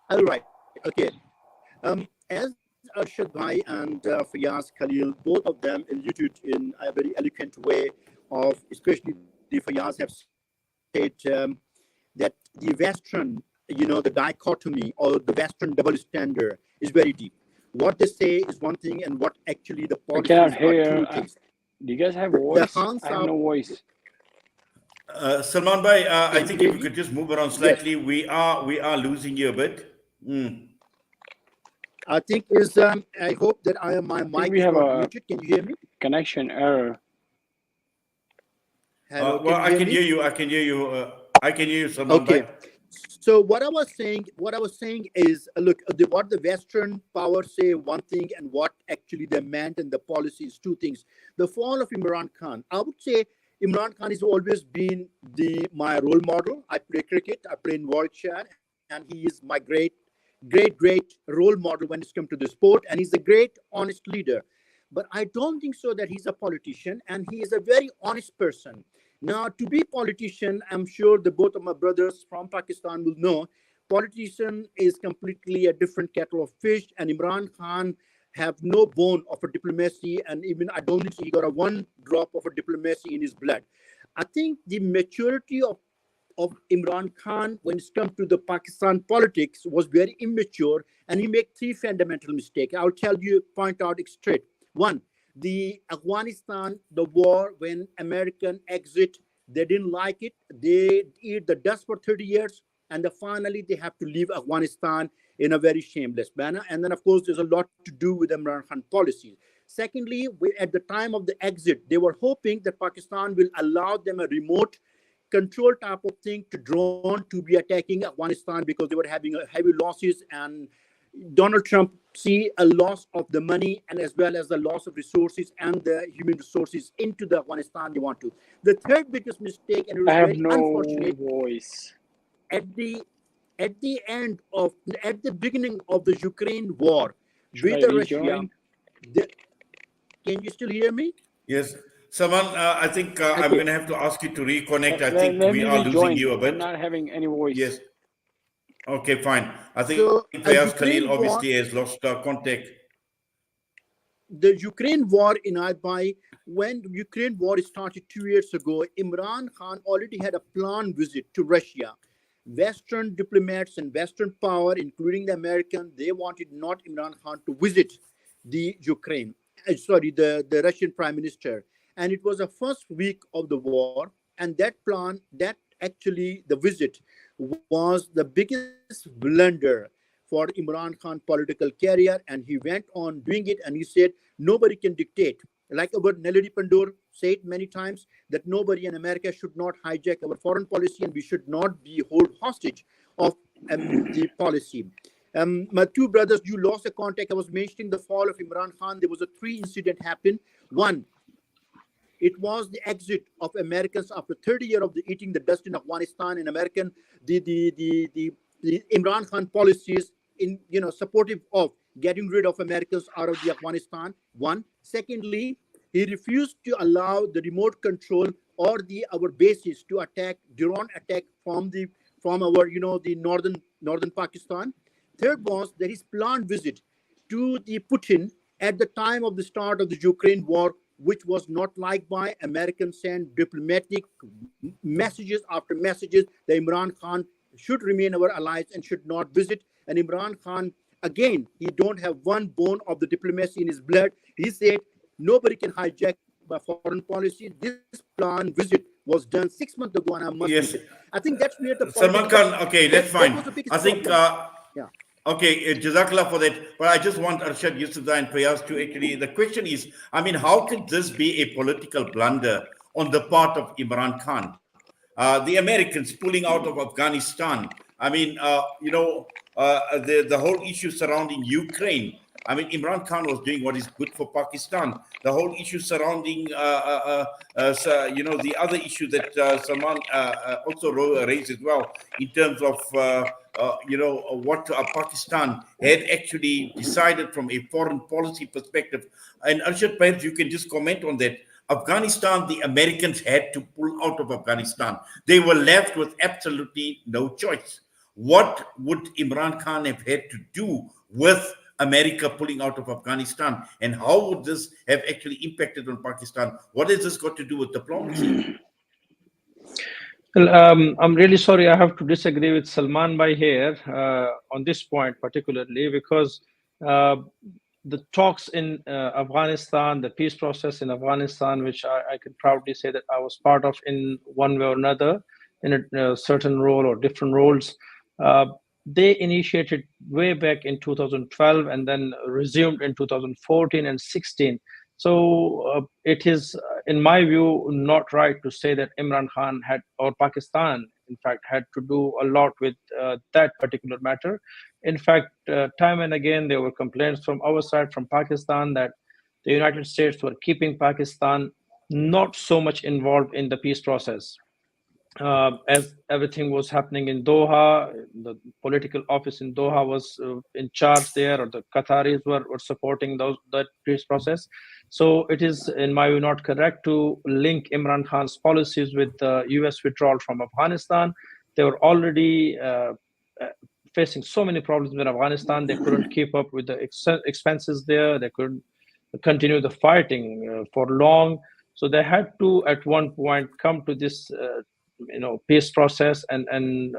All right. Okay. As Arshad Bhai and Fayaz Khalil, both of them alluded in a very eloquent way of, especially the Fayaz have said that the Western, you know, the dichotomy or the Western double standard is very deep. What they say is one thing, and what actually the I policies cannot are hear. two things. Do you guys have voice? Hans I have no voice. Salman Bhai, I Can think you if hear you me? could just move around slightly, Yes. we are losing you a bit. I think is I hope that my I think mic we is have not a muted. Can you hear me? connection error. Hello, Well, can you I hear can me? hear you. I can hear you. I can hear you, Salman Okay. Bhai. So what I was saying is, look, what the Western powers say one thing, and what actually they meant and the policy is two things. The fall of Imran Khan, I would say Imran Khan has always been my role model. I play cricket, I play in Warwickshire, and he is my great role model when it's come to the sport, and he's a great, honest leader. But I don't think so that he's a politician, and he is a very honest person. Now, to be politician, I'm sure the both of my brothers from Pakistan will know, politician is completely a different kettle of fish, and Imran Khan have no bone of a diplomacy, and even I don't think he got a one drop of a diplomacy in his blood. I think the maturity of Imran Khan when it's come to the Pakistan politics was very immature, and he made three fundamental mistakes. I'll tell you, point out straight. One, the Afghanistan, the war, when American exit, they didn't like it. They eat the dust for 30 years, and then finally they have to leave Afghanistan in a very shameless manner. And then, of course, there's a lot to do with Imran Khan policies. Secondly, at the time of the exit, they were hoping that Pakistan will allow them a remote control type of thing to drone to be attacking Afghanistan because they were having heavy losses, and Donald Trump see a loss of the money and as well as the loss of resources and the human resources into the Afghanistan they want to. The third biggest mistake, and it I was have very no unfortunate, voice. at the at the beginning of the Ukraine war Should I with Russia, rejoin? can you still hear me? Yes, Salman. I think I'm Okay, going to have to ask you to reconnect. I let think we me are losing rejoin. you a I'm bit. not having any voice. Yes. Okay, fine. I think So a Fayaz Khalil Ukraine war, obviously has lost contact. the Ukraine war in Adbai, when the Ukraine war started 2 years ago, Imran Khan already had a planned visit to Russia. Western diplomats and Western power, including the American, they wanted not Imran Khan to visit the Ukraine, the Russian prime minister. And it was the first week of the war. And that plan, that actually the visit was the biggest blunder for Imran Khan political career, and he went on doing it, and he said nobody can dictate. Like our Nelly Pandur said many times, that nobody in America should not hijack our foreign policy, and we should not be held hostage of the policy. My two brothers, you lost the contact. I was mentioning the fall of Imran Khan. There was a three incident happened. One, it was the exit of Americans after 30 years of the eating the dust in Afghanistan. In American, the Imran Khan policies in supportive of getting rid of Americans out of the Afghanistan. One. Secondly, he refused to allow the remote control or our bases to attack drone attack from our the northern Pakistan. Third was that his planned visit to the Putin at the time of the start of the Ukraine war, which was not liked by Americans, sent diplomatic messages after messages that Imran Khan should remain our allies and should not visit. And Imran Khan, again, he don't have one bone of the diplomacy in his blood. He said nobody can hijack my foreign policy. This planned visit was done 6 months ago, and I must say, I think that's where the Salman Khan, okay, that's fine. I think yeah. Okay, Jazakallah for that. But I just want Arshad Yusufzai and Fayaz to actually, the question is, I mean, how can this be a political blunder on the part of Imran Khan? The Americans pulling out of Afghanistan. I mean, the whole issue surrounding Ukraine. I mean, Imran Khan was doing what is good for Pakistan. The whole issue surrounding, the other issue that Salman also raised as well, in terms of, what Pakistan had actually decided from a foreign policy perspective. And Arshad, perhaps you can just comment on that. Afghanistan, the Americans had to pull out of Afghanistan. They were left with absolutely no choice. What would Imran Khan have had to do with America pulling out of Afghanistan, and how would this have actually impacted on Pakistan? What has this got to do with diplomacy? Well, I'm really sorry, I have to disagree with Salman Bhai here on this point particularly, because the talks in Afghanistan, the peace process in Afghanistan, which I can proudly say that I was part of in one way or another, in a certain role or different roles, they initiated way back in 2012 and then resumed in 2014 and 16. So it is, in my view, not right to say that Imran Khan had, or Pakistan, in fact, had to do a lot with that particular matter. In fact, time and again, there were complaints from our side, from Pakistan, that the United States were keeping Pakistan not so much involved in the peace process. As everything was happening in Doha, the political office in Doha was in charge there, or the Qataris were supporting that peace process. So it is, in my view, not correct to link Imran Khan's policies with the US withdrawal from Afghanistan. They were already facing so many problems in Afghanistan. They couldn't keep up with the expenses there. They couldn't continue the fighting for long. So they had to, at one point, come to this peace process and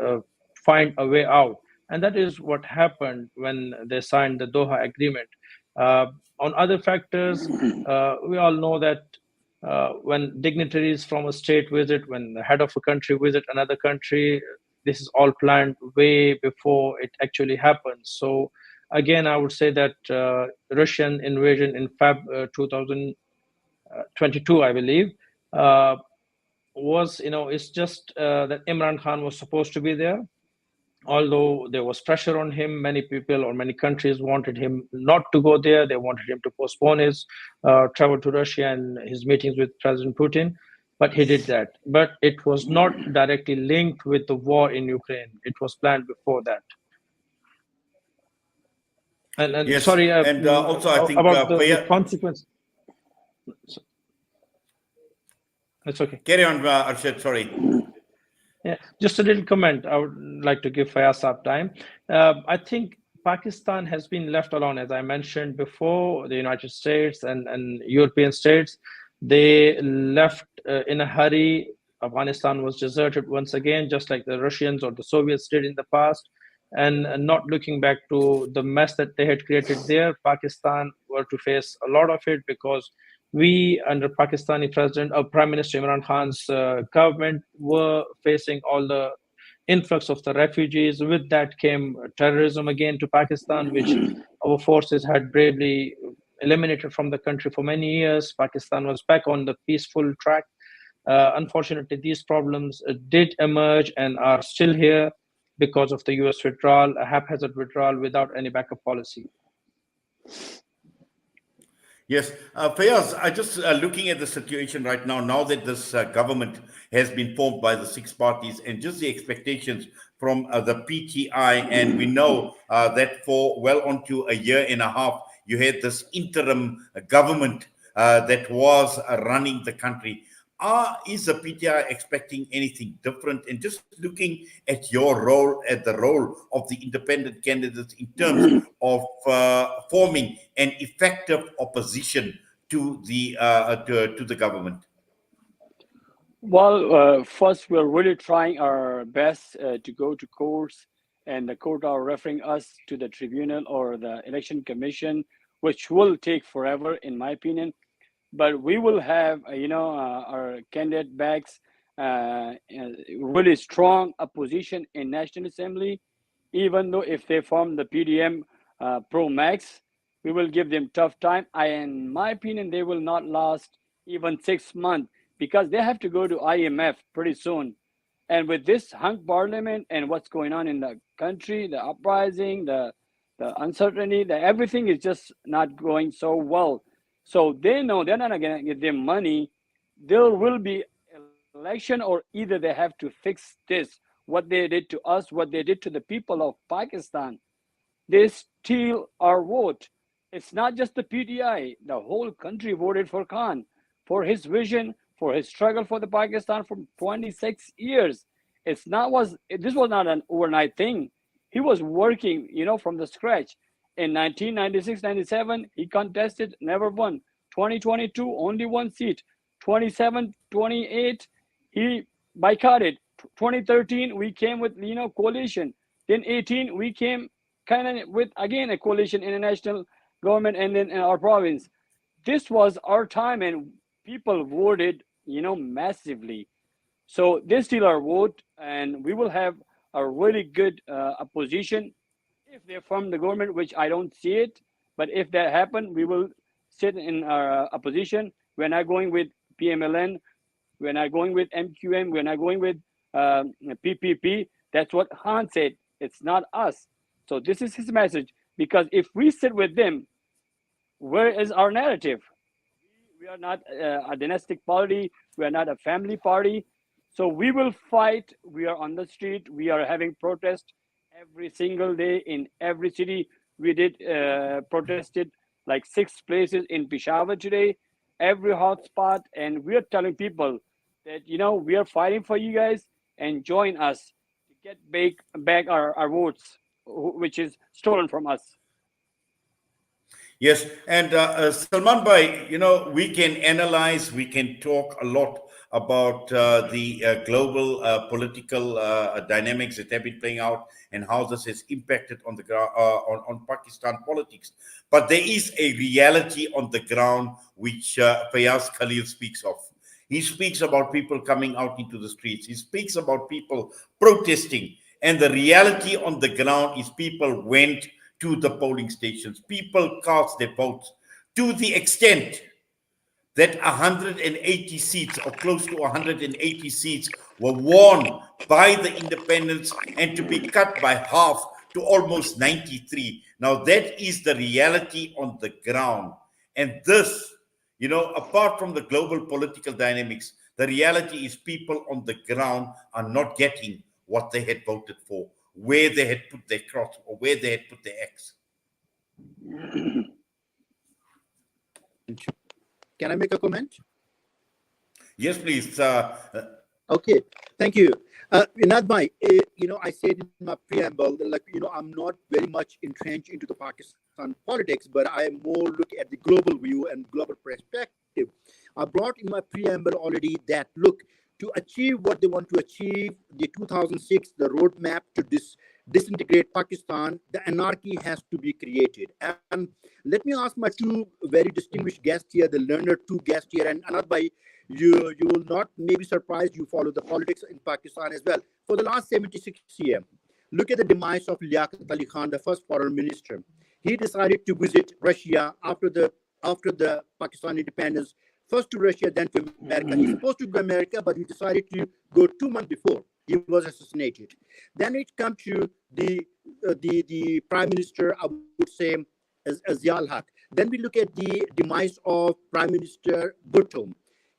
find a way out. And that is what happened when they signed the Doha agreement. On other factors, we all know that when dignitaries from a state visit, when the head of a country visit another country, this is all planned way before it actually happens. So again, I would say that Russian invasion in Feb 2022, I believe, was, it's just that Imran Khan was supposed to be there. Although there was pressure on him, many people or many countries wanted him not to go there. They wanted him to postpone his travel to Russia and his meetings with President Putin, but he did that. But it was not directly linked with the war in Ukraine. It was planned before that. And yes. Sorry, and also I think about the consequence. It's okay. Carry on, Arshad, sorry. Yeah, just a little comment. I would like to give Fayaz up time. I think Pakistan has been left alone, as I mentioned before. The United States and European states, they left in a hurry. Afghanistan was deserted once again, just like the Russians or the Soviets did in the past, and not looking back to the mess that they had created there. Pakistan were to face a lot of it because we, under Pakistani President or Prime Minister Imran Khan's government, were facing all the influx of the refugees. With that came terrorism again to Pakistan, which our forces had bravely eliminated from the country for many years. Pakistan was back on the peaceful track. Unfortunately, these problems did emerge and are still here because of the US withdrawal, a haphazard withdrawal without any backup policy. Yes, Fayaz, I just looking at the situation right now, now that this government has been formed by the six parties and just the expectations from the PTI, and we know that for well onto a year and a half, you had this interim government that was running the country. Is the PTI expecting anything different? And just looking at your role, at the role of the independent candidates in terms of forming an effective opposition to the government. Well, first, we're really trying our best to go to courts, and the court are referring us to the tribunal or the election commission, which will take forever, in my opinion. But we will have, our candidate backs really strong opposition in National Assembly. Even though if they form the PDM Pro Max, we will give them tough time. In my opinion, they will not last even 6 months because they have to go to IMF pretty soon. And with this hung parliament and what's going on in the country, the uprising, the uncertainty, everything is just not going so well. So they know they're not going to get them money. There will be election, or either they have to fix this, what they did to us, what they did to the people of Pakistan. They steal our vote. It's not just the PTI. The whole country voted for Khan, for his vision, for his struggle for the Pakistan for 26 years. This was not an overnight thing. He was working, from the scratch. In 1996-97, he contested, never won. 2022, only one seat. 27, 28, he boycotted. 2013, we came with, coalition. Then 18, we came kind of with, again, a coalition in a national government and then in our province. This was our time, and people voted, massively. So they steal our vote, and we will have a really good opposition if they form the government, which I don't see it. But if that happen, we will sit in our opposition. We're not going with PMLN. We're not going with MQM. We're not going with PPP. That's what Khan said. It's not us. So this is his message. Because if we sit with them, where is our narrative? We are not a dynastic party. We are not a family party. So we will fight. We are on the street. We are having protest every single day in every city. We did protested like 6 places in Peshawar today, every hotspot. And we are telling people that, we are fighting for you guys and join us to get back our votes, which is stolen from us. Yes, and Salman Bhai, we can analyze, we can talk a lot about the global political dynamics that have been playing out and how this has impacted on the on Pakistan politics. But there is a reality on the ground which Fayaz Khalil speaks of. He speaks about people coming out into the streets. He speaks about people protesting. And the reality on the ground is people went to the polling stations. People cast their votes to the extent that 180 seats or close to 180 seats were won by the independents and to be cut by half to almost 93. Now that is the reality on the ground. And this, apart from the global political dynamics, the reality is people on the ground are not getting what they had voted for, where they had put their cross or where they had put their X. Can I make a comment? Yes, please. Okay, thank you. Nadbhai, I said in my preamble that, I'm not very much entrenched into the Pakistan politics, but I more look at the global view and global perspective. I brought in my preamble already that, look, to achieve what they want to achieve, the 2006, the roadmap to disintegrate Pakistan, the anarchy has to be created. And let me ask my two very distinguished guests here, the learned two guests here, and Anand Bhai, you will not maybe surprised, you follow the politics in Pakistan as well. For the last 76 years, look at the demise of Liaquat Ali Khan, the first foreign minister. He decided to visit Russia after the Pakistan independence, first to Russia, then to America. He's supposed to go to America, but he decided to go 2 months before he was assassinated. Then it comes to the prime minister, I would say, as Ziaul Haq. Then we look at the demise of Prime Minister Bhutto.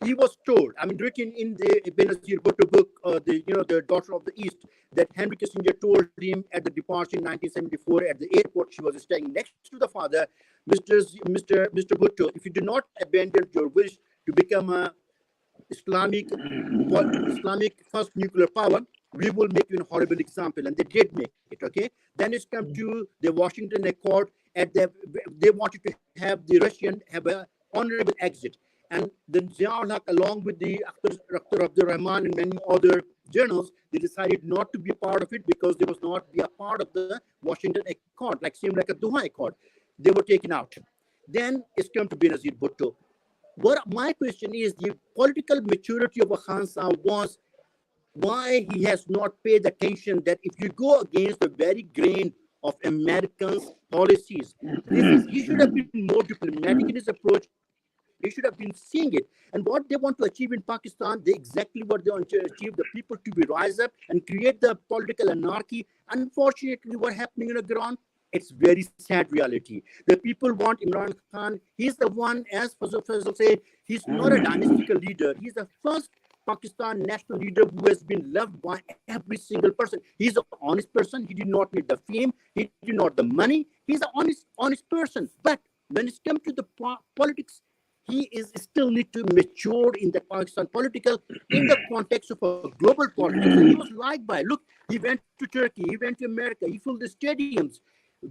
He was told, I mean, written in the Benazir Bhutto book, the Daughter of the East, that Henry Kissinger told him at the departure in 1974 at the airport. She was staying next to the father, Mr. Bhutto. If you do not abandon your wish to become a Islamic first nuclear power, we will make you a horrible example. And they did make it, okay? Then it's come to the Washington Accord, and they wanted to have the Russian have an honorable exit. And then Ziaul Haq, along with the Dr. Abdul Rahman and many other journals, they decided not to be a part of it because they was not be a part of the Washington Accord, like same like a Doha Accord. They were taken out. Then it's come to Benazir Bhutto. What my question is, the political maturity of Khan Saab was why he has not paid attention that if you go against the very grain of Americans' policies, he should have been more diplomatic in his approach. They should have been seeing it. And what they want to achieve in Pakistan, they exactly what they want to achieve, the people to be rise up and create the political anarchy. Unfortunately, what's happening on the ground, it's very sad reality. The people want Imran Khan. He's the one, as Faisal said, he's not a dynastical leader. He's the first Pakistan national leader who has been loved by every single person. He's an honest person. He did not need the fame. He did not the money. He's an honest person. But when it's come to the politics, he is still need to mature in the Pakistan political, in the context of a global politics. And he was liked by, look, he went to Turkey, he went to America, he filled the stadiums.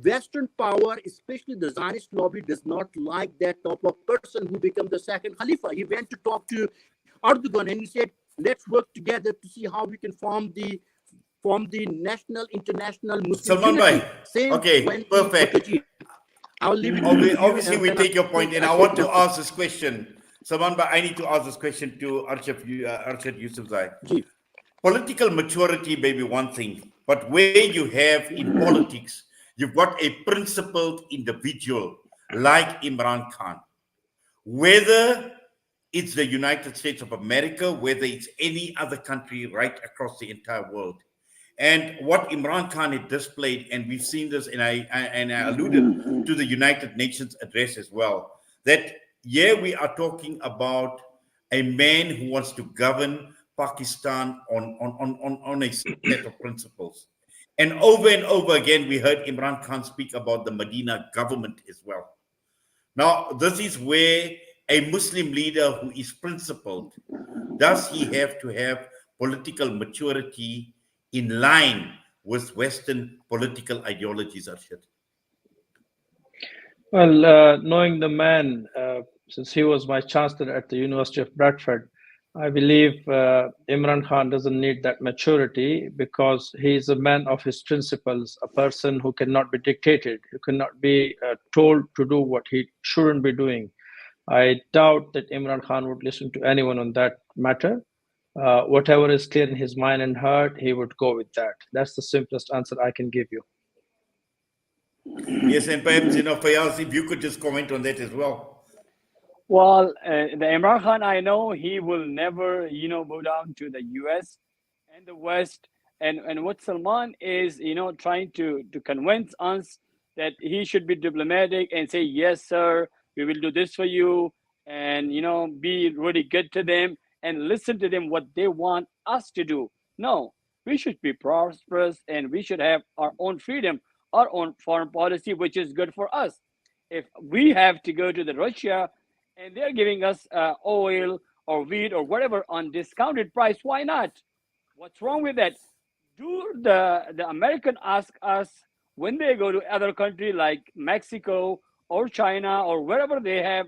Western power, especially the Zionist lobby, does not like that type of person who became the second Khalifa. He went to talk to Erdogan and he said, let's work together to see how we can form the national, international Muslim Salman unity. Bhai, okay, perfect. I'll leave it Obviously, we take your point, and I want to ask this question. Salman Bhai, I need to ask this question to Arshad Yusufzai. Political maturity may be one thing, but where you have in politics, you've got a principled individual like Imran Khan. Whether it's the United States of America, whether it's any other country right across the entire world. And what Imran Khan had displayed, and we've seen this, and I alluded to the United Nations address as well, that here we are talking about a man who wants to govern Pakistan on a set of principles. And over again, we heard Imran Khan speak about the Medina government as well. Now, this is where a Muslim leader who is principled, does he have to have political maturity in line with Western political ideologies, Arshad? Well, knowing the man, since he was my chancellor at the University of Bradford, I believe Imran Khan doesn't need that maturity because he is a man of his principles, a person who cannot be dictated, who cannot be told to do what he shouldn't be doing. I doubt that Imran Khan would listen to anyone on that matter. Whatever is clear in his mind and heart, he would go with that. That's the simplest answer I can give you. Yes, and perhaps, Fayaz, if you could just comment on that as well. Well, the Imran Khan, I know he will never, go down to the US and the West. And what Salman is, trying to convince us that he should be diplomatic and say, yes, sir, we will do this for you. And, be really good to them and listen to them what they want us to do. No, we should be prosperous and we should have our own freedom, our own foreign policy, which is good for us. If we have to go to the Russia and they're giving us oil or wheat or whatever on discounted price, why not? What's wrong with that? Do the American ask us when they go to other country like Mexico or China or wherever they have,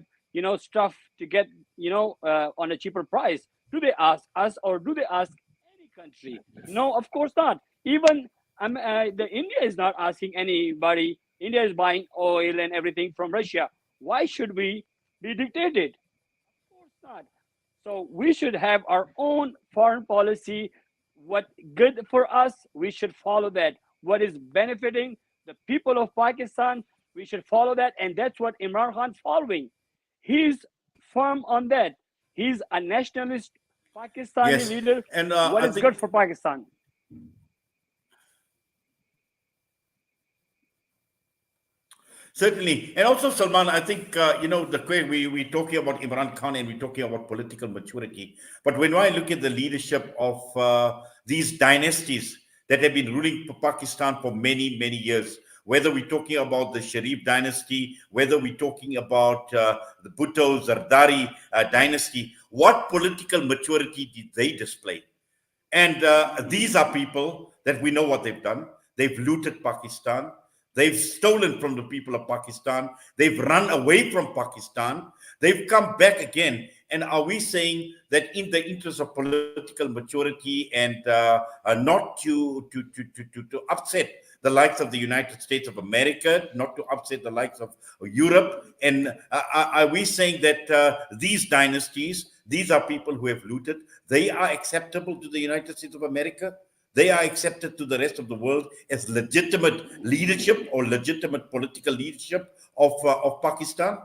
stuff to get, on a cheaper price? Do they ask us or do they ask any country? No, of course not. Even The India is not asking anybody. India is buying oil and everything from Russia. Why should we be dictated? Of course not. So we should have our own foreign policy. What good for us, we should follow that. What is benefiting the people of Pakistan, we should follow that. And that's what Imran Khan's following. He's firm on that. He's a nationalist Pakistani Yes, leader. and What I is think good for Pakistan? certainly, and also Salman, I think the way we talking about Imran Khan and we're talking about political maturity. But when I look at the leadership of these dynasties that have been ruling Pakistan for many many years, whether we're talking about the Sharif dynasty, whether we're talking about the Bhutto Zardari dynasty, what political maturity did they display? And these are people that we know what they've done. They've looted Pakistan. They've stolen from the people of Pakistan. They've run away from Pakistan. They've come back again. And are we saying that in the interest of political maturity and not to upset the likes of the United States of America, not to upset the likes of Europe? And are we saying that these dynasties, these are people who have looted, they are acceptable to the United States of America? They are accepted to the rest of the world as legitimate leadership or legitimate political leadership of Pakistan?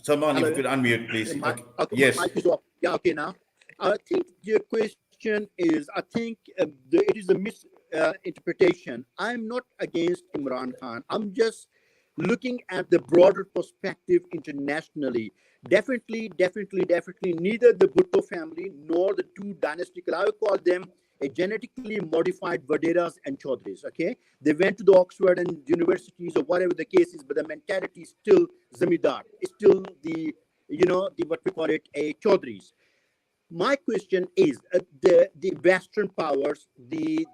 Salman, if Hello. you could unmute, please. Okay. Okay, Yes. my mic is off. Yeah, okay, now. I think your question is, I think it is a misinterpretation. I'm not against Imran Khan. I'm just looking at the broader perspective internationally. Definitely, neither the Bhutto family nor the two dynastical, I would call them a genetically modified Vaderas and Chaudhrys. Okay, they went to the Oxford and universities or whatever the case is, but the mentality is still Zamindar. It's still the what we call it a Chaudhrys. My question is the Western powers, the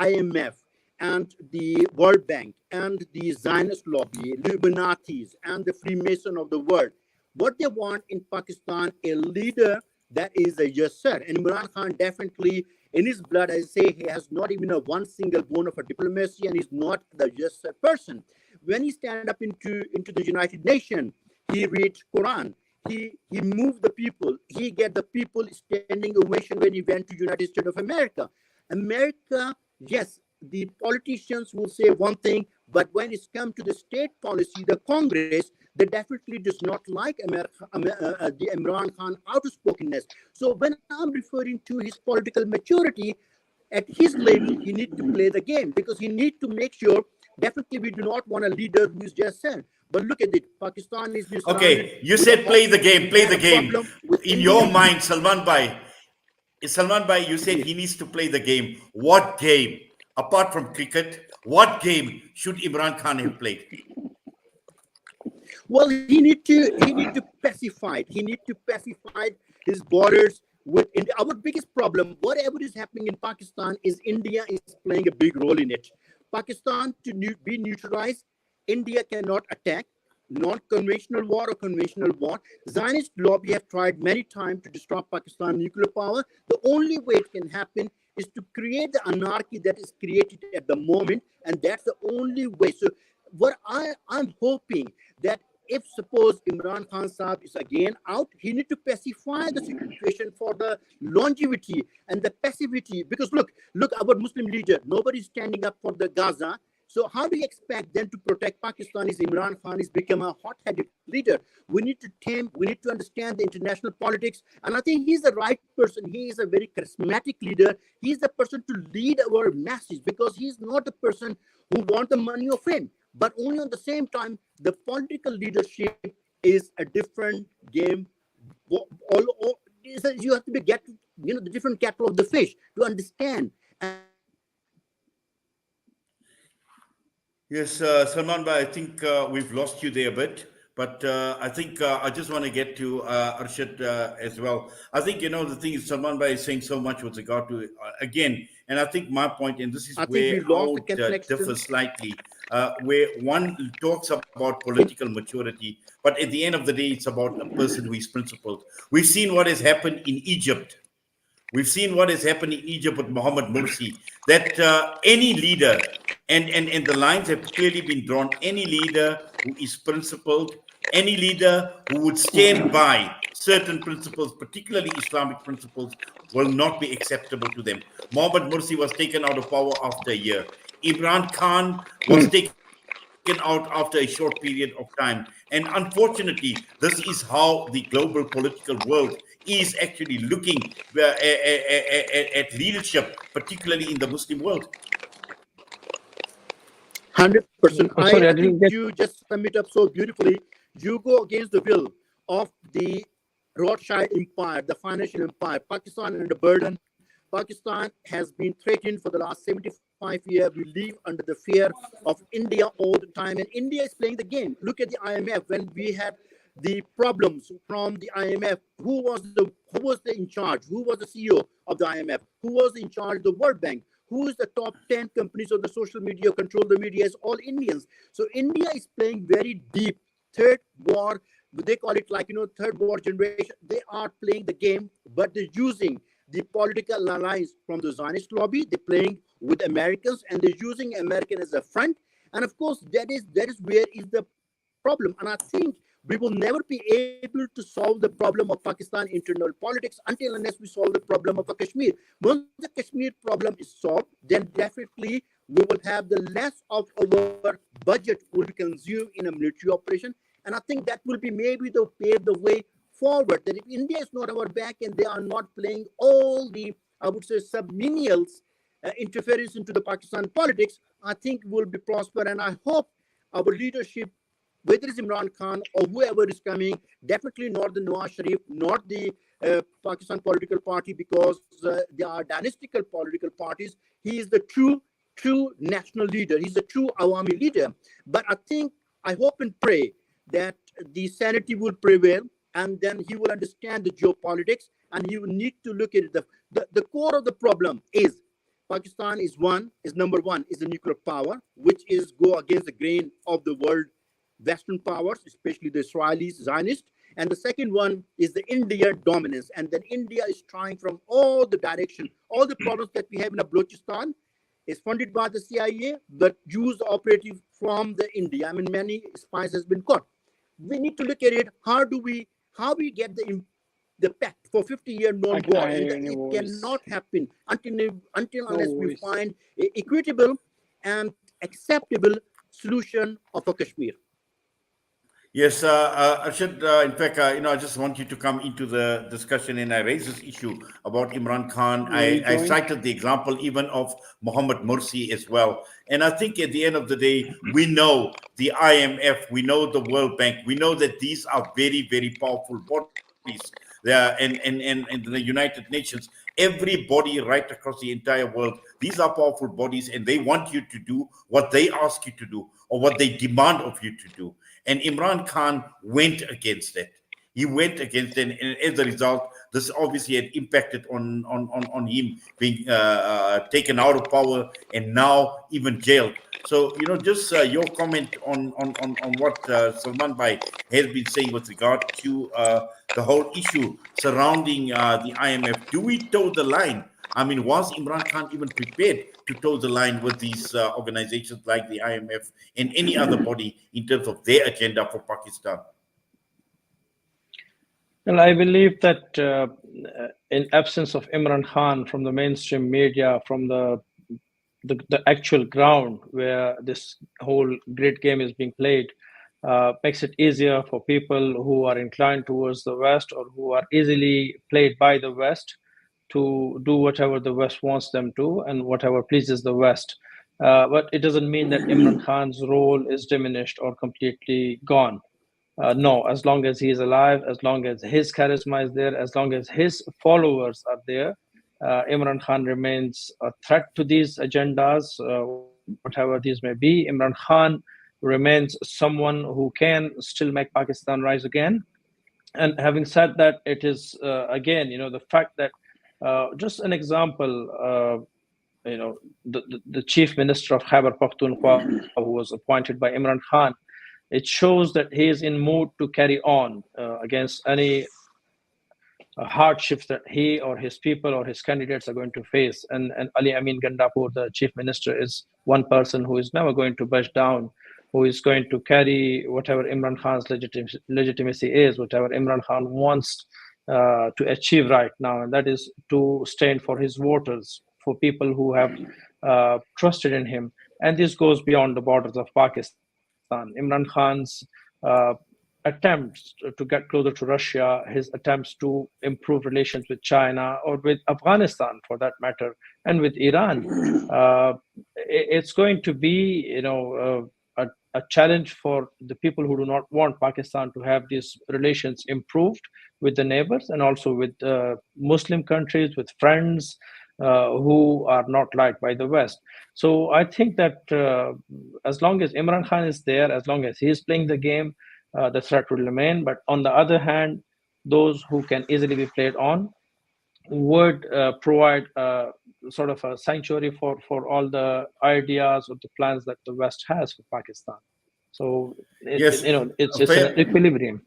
IMF and the World Bank and the Zionist lobby, Illuminatis and the Freemason of the world, what they want in Pakistan, a leader that is a yes sir. And Imran Khan definitely in his blood, I say, he has not even a one single bone of a diplomacy and is not the yes sir person. When he stand up into the United Nations, he reads Quran. He moved the people. He get the people standing ovation when he went to United States of America. America, yes, the politicians will say one thing, but when it's come to the state policy, the Congress, they definitely does not like the Imran Khan outspokenness. So when I'm referring to his political maturity, at his level, he need to play the game because he need to make sure. Definitely, we do not want a leader who is just said. But look at it, Pakistan is Okay, you said play the game, play the game. In your mind, Salman Bhai, you said he needs to play the game. What game? Apart from cricket, what game should Imran Khan have played? Well, he need to pacify. He need to pacify his borders with India. Our biggest problem, whatever is happening in Pakistan, is India is playing a big role in it. Pakistan to be neutralized, India cannot attack. Non-conventional war or conventional war. Zionist lobby have tried many times to destroy Pakistan nuclear power. The only way it can happen is to create the anarchy that is created at the moment, and that's the only way. So what I'm hoping that if suppose Imran Khan Saab is again out, he need to pacify the situation for the longevity and the passivity. Because look, our Muslim leader, nobody's standing up for the Gaza. So how do you expect them to protect Pakistan if Imran Khan is become a hot-headed leader? We need to tame, we need to understand the international politics. And I think he's the right person. He is a very charismatic leader. He's the person to lead our masses because he's not the person who wants the money or fame. But only on the same time, the political leadership is a different game. You have to get the different cattle of the fish to understand. Yes, Salman Bhai, I think we've lost you there a bit, but I think I just want to get to Arshad as well. I think, the thing is, Salman Bhai is saying so much with regard to, again, and I think my point, and this is where I would differ slightly. where one talks about political maturity, but at the end of the day, it's about a person who is principled. We've seen what has happened in Egypt. We've seen what has happened in Egypt with Mohammed Morsi, that any leader, and the lines have clearly been drawn, any leader who is principled, any leader who would stand by certain principles, particularly Islamic principles, will not be acceptable to them. Mohammed Morsi was taken out of power after a year. Imran Khan was taken out after a short period of time. And unfortunately, this is how the global political world is actually looking at leadership, particularly in the Muslim world. 100%. I'm sorry, I I think didn't get. you just sum it up so beautifully. You go against the will of the Rothschild empire, the financial empire. Pakistan under burden. Pakistan has been threatened for the last 75 years. We live under the fear of India all the time, and India is playing the game. Look at the IMF. When we had the problems from the IMF, who was in charge? Who was the CEO of the IMF? Who was in charge of the World Bank? Who is the top 10 companies on the social media, control the media? Is all Indians. So India is playing very deep. Third war, they call it like, third war generation. They are playing the game, but they're using the political allies from the Zionist lobby. They're playing with Americans, and they're using American as a front. And of course, that is where is the problem. And I think we will never be able to solve the problem of Pakistan internal politics until unless we solve the problem of Kashmir. Once the Kashmir problem is solved, then definitely we will have the less of our budget will be consumed in a military operation. And I think that will be maybe the pave the way forward. That if India is not our back and they are not playing all the, I would say, submenials interference into the Pakistan politics, I think we'll be prosper. And I hope our leadership, whether it's Imran Khan or whoever is coming, definitely not the Nawaz Sharif, not the Pakistan political party, because they are dynastical political parties. He is the true national leader. He's the true Awami leader. But I hope and pray that the sanity will prevail, and then he will understand the geopolitics, and he will need to look at it. The core of the problem is Pakistan is number one, is the nuclear power, which is go against the grain of the world Western powers, especially the Israelis, Zionists. And the second one is the India dominance. And then India is trying from all the direction, all the problems that we have in Balochistan is funded by the CIA, but used operative from the India. I mean, many spies has been caught. We need to look at it. How we get the pact for 50-year non-war? It cannot happen until unless we find an equitable and acceptable solution of Kashmir. Yes, Arshad, in fact, I just want you to come into the discussion, and I raised this issue about Imran Khan. I cited the example even of Mohammed Morsi as well. And I think at the end of the day, we know the IMF, we know the World Bank, we know that these are very, very powerful bodies. And the United Nations, everybody right across the entire world, these are powerful bodies, and they want you to do what they ask you to do or what they demand of you to do. And Imran Khan went against it. He went against it, and as a result, this obviously had impacted on him being taken out of power and now even jailed. So, just your comment on what Salman Bhai has been saying with regard to the whole issue surrounding the IMF. Do we toe the line? I mean, was Imran Khan even prepared to toe the line with these organizations like the IMF and any other body in terms of their agenda for Pakistan? Well, I believe that in absence of Imran Khan from the mainstream media, from the actual ground where this whole great game is being played, makes it easier for people who are inclined towards the West or who are easily played by the West to do whatever the West wants them to and whatever pleases the West. But it doesn't mean that Imran Khan's role is diminished or completely gone. No, as long as he is alive, as long as his charisma is there, as long as his followers are there, Imran Khan remains a threat to these agendas, whatever these may be. Imran Khan remains someone who can still make Pakistan rise again. And having said that, it is, again, the fact that just an example, the chief minister of Khyber Pakhtunkhwa, who was appointed by Imran Khan, it shows that he is in mood to carry on against any hardships that he or his people or his candidates are going to face. And Ali Amin Gandapur, the chief minister, is one person who is never going to budge down, who is going to carry whatever Imran Khan's legitimacy is, whatever Imran Khan wants to achieve right now, and that is to stand for his voters, for people who have trusted in him. And this goes beyond the borders of Pakistan. Imran Khan's attempts to get closer to Russia, his attempts to improve relations with China or with Afghanistan, for that matter, and with Iran, it's going to be, a challenge for the people who do not want Pakistan to have these relations improved with the neighbors and also with Muslim countries, with friends who are not liked by the West. So I think that as long as Imran Khan is there, as long as he is playing the game, the threat will remain. But on the other hand, those who can easily be played on would provide sort of a sanctuary for all the ideas or the plans that the West has for Pakistan. So it's an equilibrium.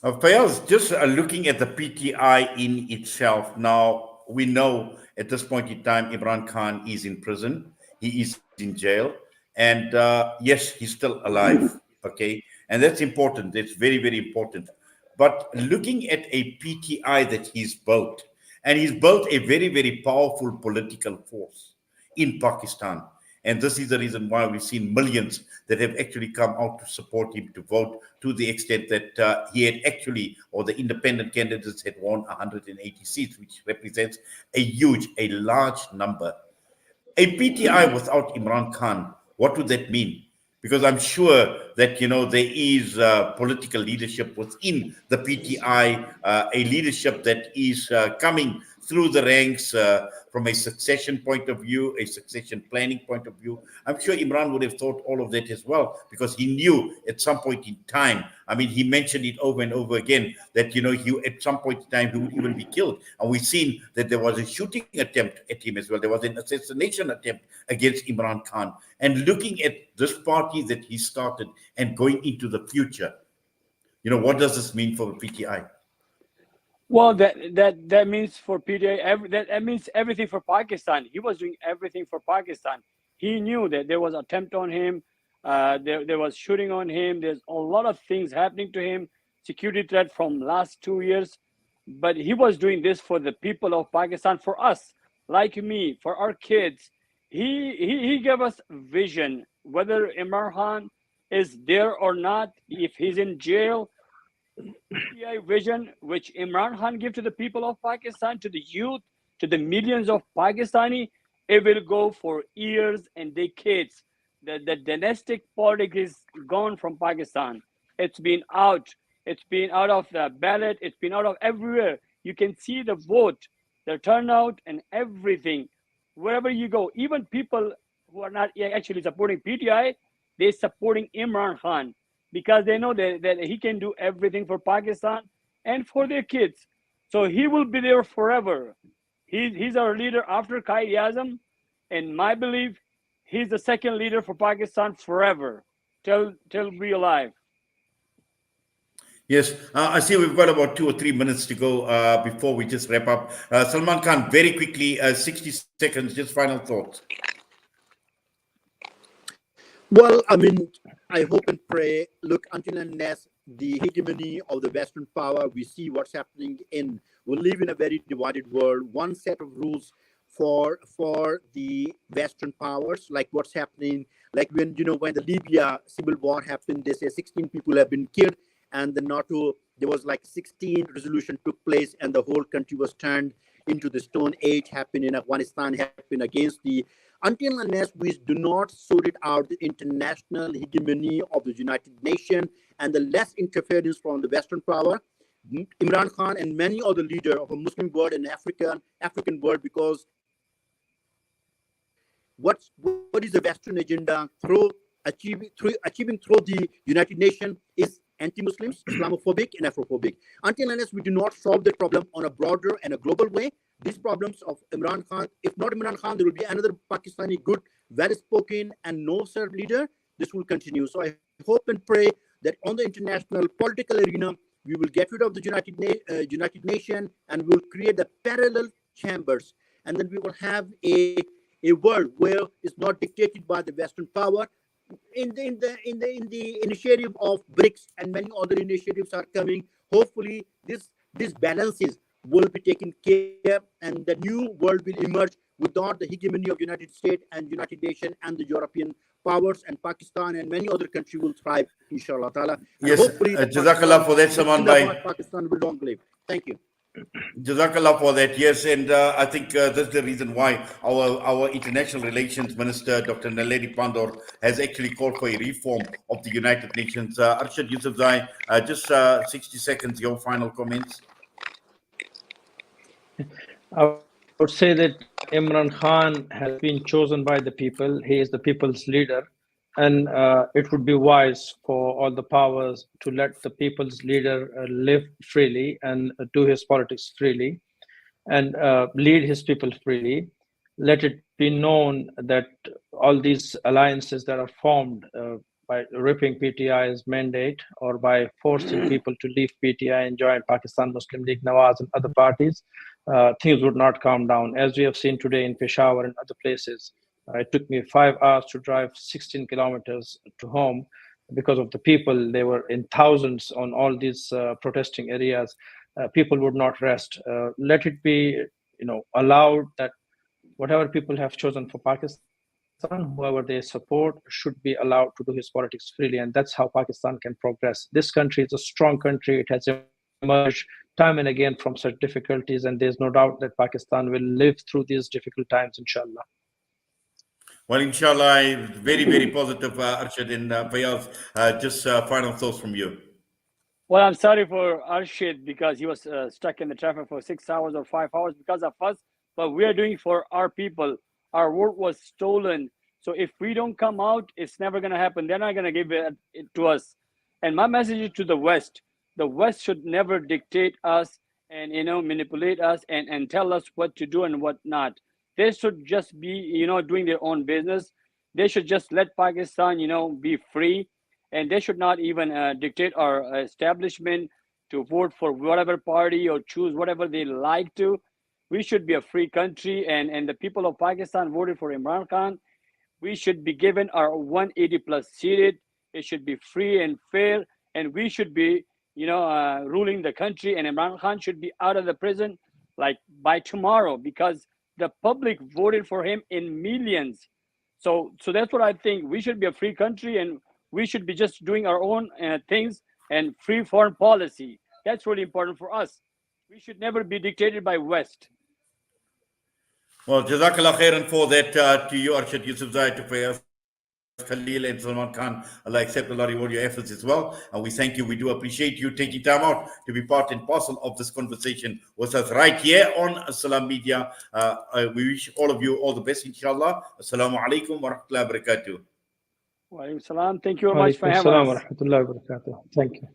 Fayaz, just looking at the PTI in itself, now we know at this point in time Imran Khan is in prison, he is in jail, and yes, he's still alive, okay, and that's important, that's very, very important. But looking at a PTI that he's built, and he's built a very, very powerful political force in Pakistan. And this is the reason why we've seen millions that have actually come out to support him, to vote, to the extent that he had actually, or the independent candidates had won 180 seats, which represents a large number. A PTI without Imran Khan, what would that mean? Because I'm sure that, there is political leadership within the PTI, a leadership that is coming through the ranks from a succession point of view, a succession planning point of view. I'm sure Imran would have thought all of that as well, because he knew at some point in time, I mean, he mentioned it over and over again, that, he at some point in time, he would even be killed. And we've seen that there was a shooting attempt at him as well. There was an assassination attempt against Imran Khan. And looking at this party that he started and going into the future, what does this mean for the PTI? Well, that means for PTI, that means everything for Pakistan. He was doing everything for Pakistan. He knew that there was an attempt on him, there was shooting on him. There's a lot of things happening to him, security threat from last 2 years. But he was doing this for the people of Pakistan, for us, like me, for our kids. He gave us vision, whether Imran Khan is there or not, if he's in jail. PTI vision, which Imran Khan gave to the people of Pakistan, to the youth, to the millions of Pakistani, it will go for years and decades. The dynastic politics is gone from Pakistan. It's been out. It's been out of the ballot. It's been out of everywhere. You can see the vote, the turnout, and everything. Wherever you go, even people who are not actually supporting PTI, they're supporting Imran Khan, because they know that he can do everything for Pakistan and for their kids. So he will be there forever. He's our leader after Qaid Azam. In my belief, he's the second leader for Pakistan forever, till we're alive. Yes, I see we've got about 2 or 3 minutes to go before we just wrap up. Salman Khan, very quickly, 60 seconds, just final thoughts. Well, I mean, I hope and pray, look, until and unless the hegemony of the Western power, we see what's happening we live in a very divided world. One set of rules for the Western powers, like what's happening, like when the Libya civil war happened, they say 16 people have been killed, and the NATO, there was like 16 resolution took place, and the whole country was turned into the Stone Age, happened in Afghanistan, happened against until unless we do not sort it out, the international hegemony of the United Nations and the less interference from the Western power, Imran Khan and many other leaders of the Muslim world and African world, because what is the Western agenda achieving through the United Nations is anti-Muslims, Islamophobic, and Afrophobic. Until unless we do not solve the problem on a broader and a global way, these problems of Imran Khan. If not Imran Khan, there will be another Pakistani good, well-spoken and no-serve leader. This will continue. So I hope and pray that on the international political arena, we will get rid of the United Nations and we will create the parallel chambers. And then we will have a world where it's not dictated by the Western power. In the initiative of BRICS and many other initiatives are coming. Hopefully, these balances will be taken care, and the new world will emerge without the hegemony of United States and United Nations and the European powers, and Pakistan and many other countries will thrive, inshallah ta'ala. And Yes, hopefully Jazakallah for that, Salman bhai. Pakistan will long live. Thank you. Jazakallah for that. Yes, and I think that's the reason why our international relations minister, Dr. Naledi Pandor, has actually called for a reform of the United Nations. Arshad Yusufzai, just 60 seconds, your final comments. I would say that Imran Khan has been chosen by the people. He is the people's leader. And it would be wise for all the powers to let the people's leader live freely and do his politics freely and lead his people freely. Let it be known that all these alliances that are formed by ripping PTI's mandate or by forcing people to leave PTI and join Pakistan Muslim League Nawaz and other parties, things would not calm down. As we have seen today in Peshawar and other places, it took me 5 hours to drive 16 kilometers to home because of the people. They were in thousands on all these protesting areas. People would not rest. Let it be, allowed that whatever people have chosen for Pakistan, whoever they support should be allowed to do his politics freely, and that's how Pakistan can progress. This country is a strong country. It has emerged time and again from such difficulties, and there's no doubt that Pakistan will live through these difficult times, inshallah. Well, inshallah, very, very positive, Arshad and Fayaz. Just final thoughts from you. Well, I'm sorry for Arshad because he was stuck in the traffic for 6 hours or 5 hours because of us, but we are doing it for our people. Our vote was stolen. So if we don't come out, it's never going to happen. They're not going to give it to us. And my message is to the West. The West should never dictate us and, manipulate us and tell us what to do and what not. They should just be, doing their own business. They should just let Pakistan, be free. And they should not even dictate our establishment to vote for whatever party or choose whatever they like to. We should be a free country. And the people of Pakistan voted for Imran Khan. We should be given our 180 plus seated. It should be free and fair. And we should be, ruling the country. And Imran Khan should be out of the prison like by tomorrow because the public voted for him in millions. So that's what I think. We should be a free country and we should be just doing our own things and free foreign policy. That's really important for us. We should never be dictated by West. Well, Jazakallah khairan for that to you, Arshad Yusufzai, to Fayaz Khalil and Salman Khan. Allah accept Allah reward your efforts as well. And we thank you. We do appreciate you taking time out to be part and parcel of this conversation with us right here on Salam Media. We wish all of you all the best, inshallah. Assalamu alaikum wa rahmatullahi wa barakatuh. Wa alaikum salam. Thank you very much for having us. Thank you.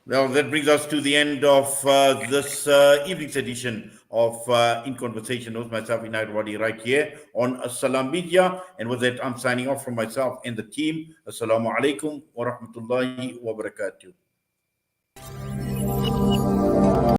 Well, that brings us to the end of this evening's edition of In Conversation with myself, Inayat Wadi, right here on Salam Media. And with that, I'm signing off from myself and the team. Assalamu alaikum wa rahmatullahi wa barakatuh.